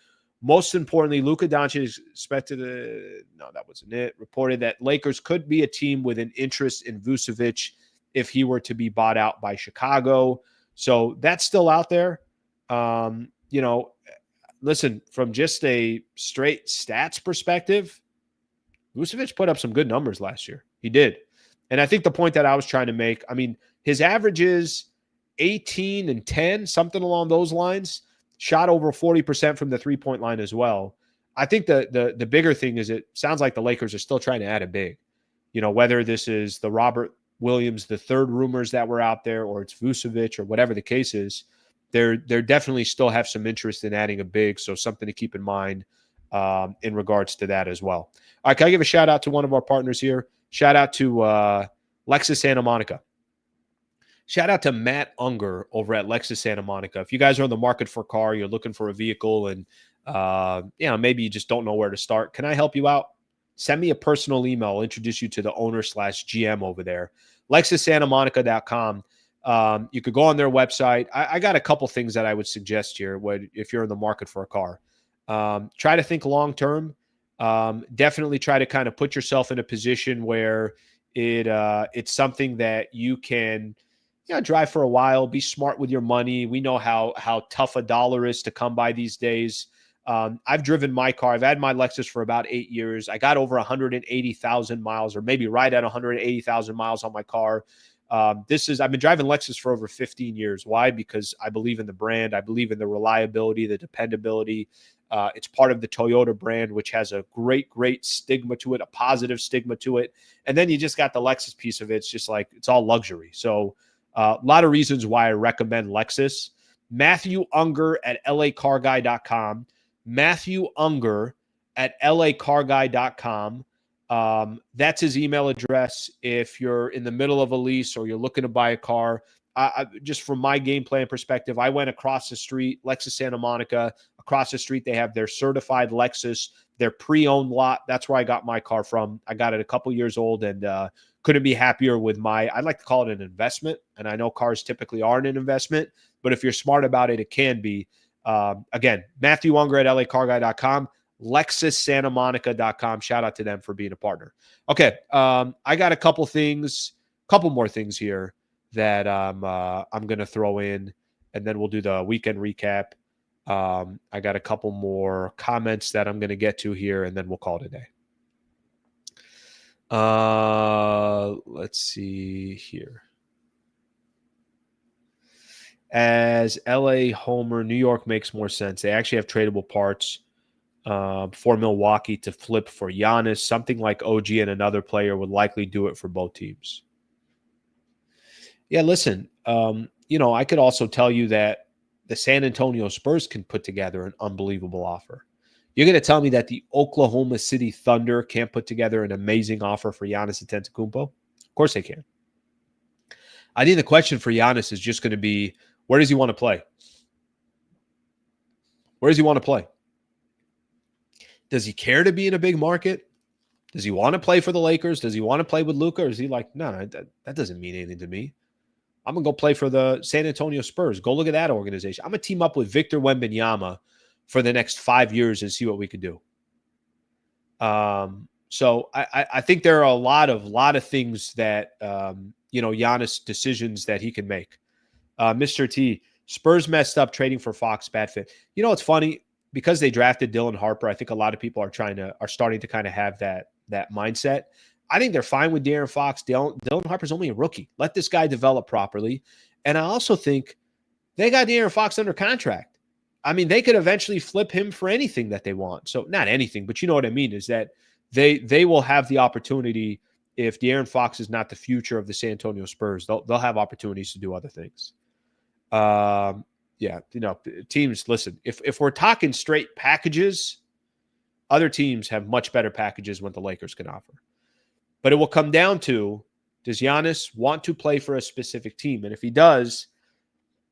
Most importantly, Luka Doncic is expected to, no, that wasn't it, reported that Lakers could be a team with an interest in Vucevic if he were to be bought out by Chicago. So that's still out there. Listen, from just a straight stats perspective, Vucevic put up some good numbers last year. He did. And I think the point that I was trying to make, I mean, his average is 18 and 10, something along those lines. Shot over 40% from the three-point line as well. I think the bigger thing is it sounds like the Lakers are still trying to add a big. Whether this is the Robert Williams III rumors that were out there or it's Vucevic or whatever the case is, they're definitely still have some interest in adding a big, so something to keep in mind in regards to that as well. All right, can I give a shout-out to one of our partners here? Shout-out to Lexus Santa Monica. Shout out to Matt Unger over at Lexus Santa Monica. If you guys are on the market for a car, you're looking for a vehicle, and maybe you just don't know where to start, can I help you out? Send me a personal email. I'll introduce you to the owner/GM over there. LexusSantaMonica.com. You could go on their website. I got a couple things that I would suggest here if you're in the market for a car. Try to think long term. Definitely try to kind of put yourself in a position where it's something that you can drive for a while, be smart with your money. We know how tough a dollar is to come by these days. I've driven my car. I've had my Lexus for about 8 years. I got over 180,000 miles, or maybe right at 180,000 miles on my car. I've been driving Lexus for over 15 years. Why? Because I believe in the brand. I believe in the reliability, the dependability. It's part of the Toyota brand, which has a great, great stigma to it, a positive stigma to it. And then you just got the Lexus piece of it. It's just like, it's all luxury. So, a lot of reasons why I recommend Lexus. Matthew Unger at lacarguy.com. Matthew Unger at lacarguy.com. That's his email address. If you're in the middle of a lease or you're looking to buy a car, just from my game plan perspective, I went across the street, Lexus Santa Monica. Across the street, they have their certified Lexus, their pre-owned lot. That's where I got my car from. I got it a couple years old and couldn't be happier with I'd like to call it an investment. And I know cars typically aren't an investment, but if you're smart about it, it can be. Again, Matthew Unger at lacarguy.com, LexusSantaMonica.com. Shout out to them for being a partner. Okay, I got a couple more things here that I'm going to throw in, and then we'll do the weekend recap. I got a couple more comments that I'm going to get to here, and then we'll call it a day. Let's see here. As LA homer, New York makes more sense. They actually have tradable parts for Milwaukee to flip for Giannis. Something like OG and another player would likely do it for both teams. Yeah, listen, I could also tell you that the San Antonio Spurs can put together an unbelievable offer. You're going to tell me that the Oklahoma City Thunder can't put together an amazing offer for Giannis Antetokounmpo? Of course they can. I think the question for Giannis is just going to be, where does he want to play? Where does he want to play? Does he care to be in a big market? Does he want to play for the Lakers? Does he want to play with Luka? Or is he like, no, that doesn't mean anything to me. I'm going to go play for the San Antonio Spurs. Go look at that organization. I'm going to team up with Victor Wembanyama for the next 5 years and see what we can do. So I think there are a lot of things that, Giannis decisions that he can make. Mr. T, Spurs messed up trading for Fox, bad fit. It's funny because they drafted Dylan Harper. I think a lot of people are starting to kind of have that mindset. I think they're fine with De'Aaron Fox. Dylan Harper's only a rookie. Let this guy develop properly. And I also think they got De'Aaron Fox under contract. I mean, they could eventually flip him for anything that they want. So not anything, but you know what I mean, is that they will have the opportunity. If De'Aaron Fox is not the future of the San Antonio Spurs, they'll have opportunities to do other things. Teams, listen, if we're talking straight packages, other teams have much better packages than the Lakers can offer. But it will come down to, does Giannis want to play for a specific team? And if he does,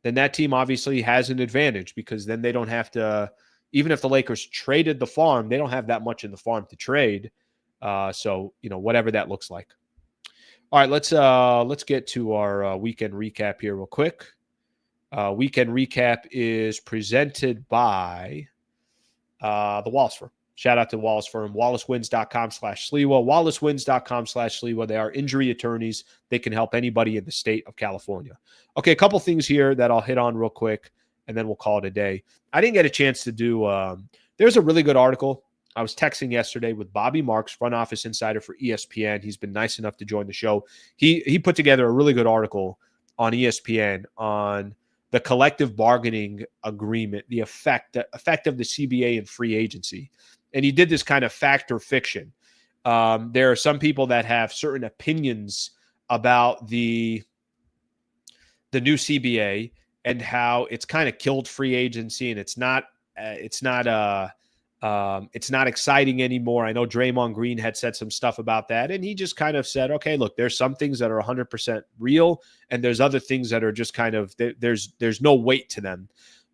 then that team obviously has an advantage, because then they don't have to, even if the Lakers traded the farm, they don't have that much in the farm to trade. Whatever that looks like. All right, let's get to our weekend recap here real quick. Weekend recap is presented by the Wallace firm. Shout out to the Wallace firm, wallacewins.com/Sliwa, wallacewins.com/Sliwa. They are injury attorneys. They can help anybody in the state of California. Okay, a couple things here that I'll hit on real quick, and then we'll call it a day. I didn't get a chance to do there's a really good article. I was texting yesterday with Bobby Marks, front office insider for ESPN. He's been nice enough to join the show. He put together a really good article on ESPN on the collective bargaining agreement, the effect of the CBA and free agency. And he did this kind of fact or fiction. There are some people that have certain opinions about the new CBA and how it's kind of killed free agency, and it's not exciting anymore. I know Draymond Green had said some stuff about that, and he just kind of said, okay, look, there's some things that are 100% real, and there's other things that are just kind of, there's no weight to them.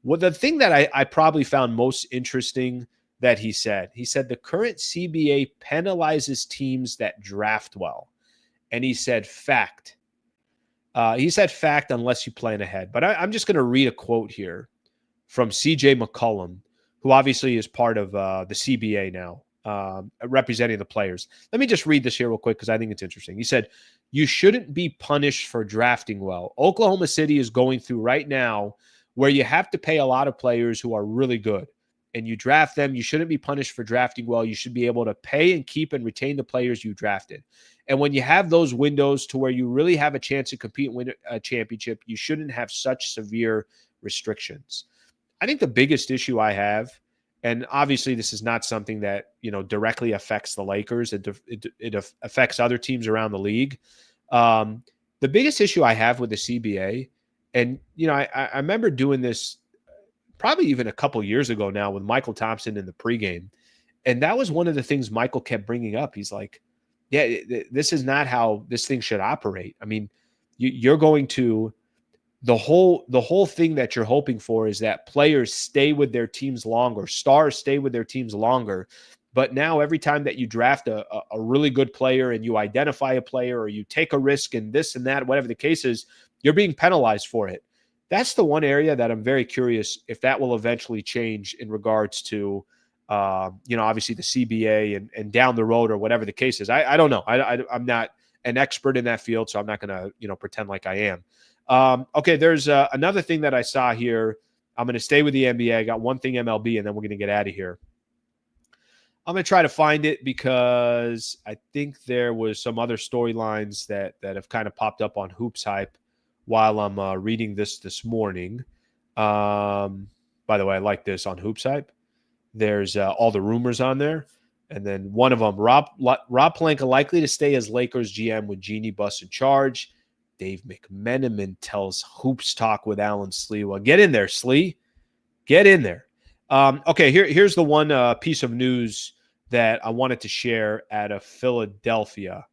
Well, the thing that I probably found most interesting that he said the current CBA penalizes teams that draft well. And he said fact. Unless you plan ahead. But I'm just going to read a quote here from CJ McCollum, who obviously is part of the CBA now, representing the players. Let me just read this here real quick because I think it's interesting. He said, "You shouldn't be punished for drafting well. Oklahoma City is going through right now where you have to pay a lot of players who are really good, and you draft them. You shouldn't be punished for drafting well. You should be able to pay and keep and retain the players you drafted. And when you have those windows to where you really have a chance to compete and win a championship, you shouldn't have such severe restrictions." I think the biggest issue I have, and obviously this is not something that, directly affects the Lakers. It affects other teams around the league. The biggest issue I have with the CBA, and, I remember doing this probably even a couple years ago now with Michael Thompson in the pregame. And that was one of the things Michael kept bringing up. He's like, yeah, this is not how this thing should operate. I mean, you're going to, the whole thing that you're hoping for is that players stay with their teams longer, stars stay with their teams longer. But now every time that you draft a really good player and you identify a player or you take a risk in this and that, whatever the case is, you're being penalized for it. That's the one area that I'm very curious if that will eventually change in regards to, obviously the CBA and down the road or whatever the case is. I don't know. I'm not an expert in that field, so I'm not going to, pretend like I am. Okay, there's another thing that I saw here. I'm going to stay with the NBA. I got one thing MLB, and then we're going to get out of here. I'm going to try to find it because I think there was some other storylines that have kind of popped up on Hoops Hype while I'm reading this morning. By the way, I like this on Hoops Hype. There's all the rumors on there. And then one of them, Rob Pelinka likely to stay as Lakers GM with Jeannie Buss in charge. Dave McMenamin tells Hoops Talk with Alan Sliwa. Get in there, Slee. Get in there. Okay, here's the one piece of news that I wanted to share out of Philadelphia.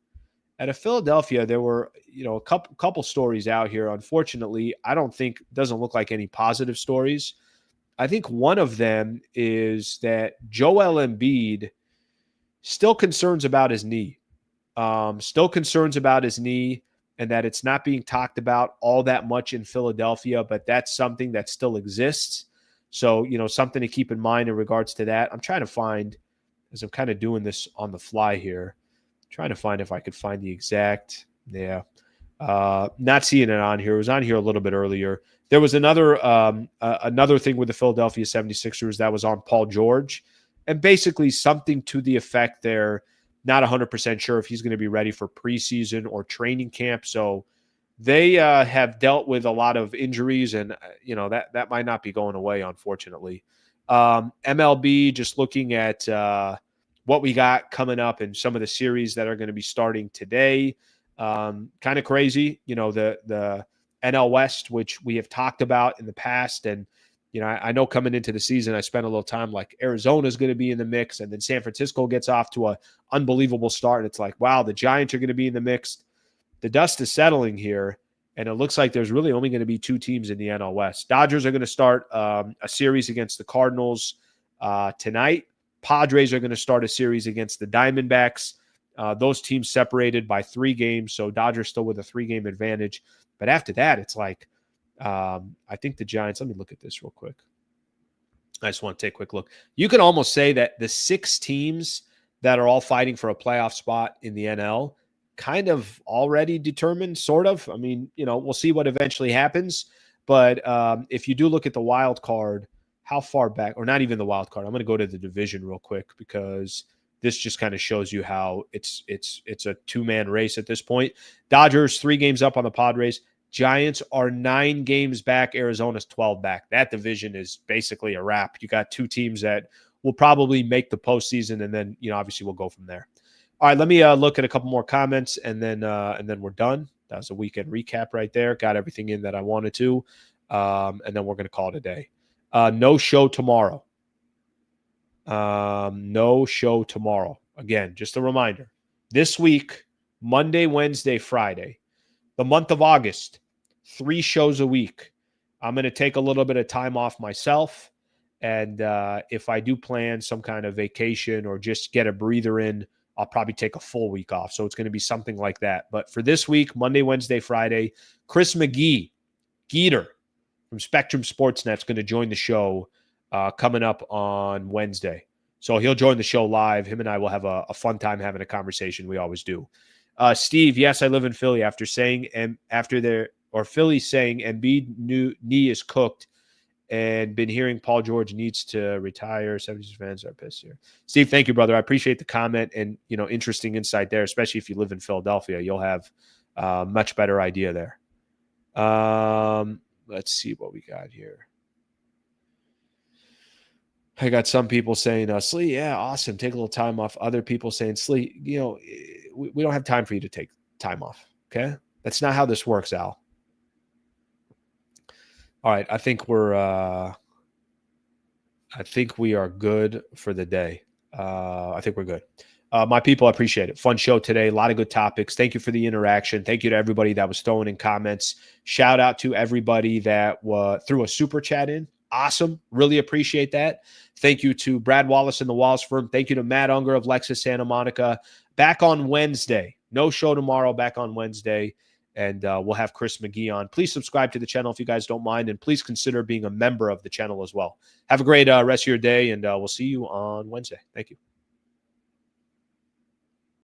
Out of Philadelphia, there were a couple stories out here. Unfortunately, I don't think doesn't look like any positive stories. I think one of them is that Joel Embiid still concerns about his knee. and that it's not being talked about all that much in Philadelphia, but that's something that still exists. So, something to keep in mind in regards to that. I'm trying to find, as I'm kind of doing this on the fly here, trying to find if I could find the exact, not seeing it on here. It was on here a little bit earlier. There was another thing with the Philadelphia 76ers that was on Paul George, and basically something to the effect they're not 100% sure if he's going to be ready for preseason or training camp. So they have dealt with a lot of injuries, and that might not be going away, unfortunately. MLB, just looking at what we got coming up and some of the series that are going to be starting today. Kind of crazy, the NL West, which we have talked about in the past. And, I know coming into the season, I spent a little time like Arizona is going to be in the mix, and then San Francisco gets off to a unbelievable start. And it's like, wow, the Giants are going to be in the mix. The dust is settling here, and it looks like there's really only going to be two teams in the NL West. Dodgers are going to start a series against the Cardinals tonight. Padres are going to start a series against the Diamondbacks. Those teams separated by 3 games, so Dodgers still with a 3-game advantage. But after that, it's like, I think the Giants, let me look at this real quick. I just want to take a quick look. You can almost say that the 6 teams that are all fighting for a playoff spot in the NL kind of already determined, sort of. I mean, we'll see what eventually happens. But if you do look at the wild card, how far back, or not even the wild card, I'm going to go to the division real quick because this just kind of shows you how it's a 2-man race at this point. Dodgers 3 games up on the Padres. Giants are 9 games back. Arizona's 12 back. That division is basically a wrap. You got 2 teams that will probably make the postseason, and then obviously we'll go from there. All right, let me look at a couple more comments, and then we're done. That was a weekend recap right there. Got everything in that I wanted to, and then we're going to call it a day. No show tomorrow. No show tomorrow. Again, just a reminder. This week, Monday, Wednesday, Friday, the month of August, 3 shows a week. I'm going to take a little bit of time off myself. And if I do plan some kind of vacation or just get a breather in, I'll probably take a full week off. So it's going to be something like that. But for this week, Monday, Wednesday, Friday, Chris Geeter from Spectrum Sportsnet is going to join the show coming up on Wednesday. So he'll join the show live. Him and I will have a fun time having a conversation. We always do. Steve, yes, I live in Philly. Philly saying Embiid knee is cooked, and been hearing Paul George needs to retire. 76 fans are pissed here. Steve, thank you, brother. I appreciate the comment and interesting insight there, especially if you live in Philadelphia. You'll have a much better idea there. Let's see what we got here. I got some people saying, Slee, yeah, awesome. Take a little time off. Other people saying, Slee, we don't have time for you to take time off. Okay. That's not how this works, Al. All right. I think we are good for the day. I think we're good. My people, I appreciate it. Fun show today. A lot of good topics. Thank you for the interaction. Thank you to everybody that was throwing in comments. Shout out to everybody that threw a super chat in. Awesome. Really appreciate that. Thank you to Brad Wallace and the Wallace Firm. Thank you to Matt Unger of Lexus Santa Monica. Back on Wednesday. No show tomorrow. Back on Wednesday. And we'll have Chris McGee on. Please subscribe to the channel if you guys don't mind. And please consider being a member of the channel as well. Have a great rest of your day. And we'll see you on Wednesday. Thank you.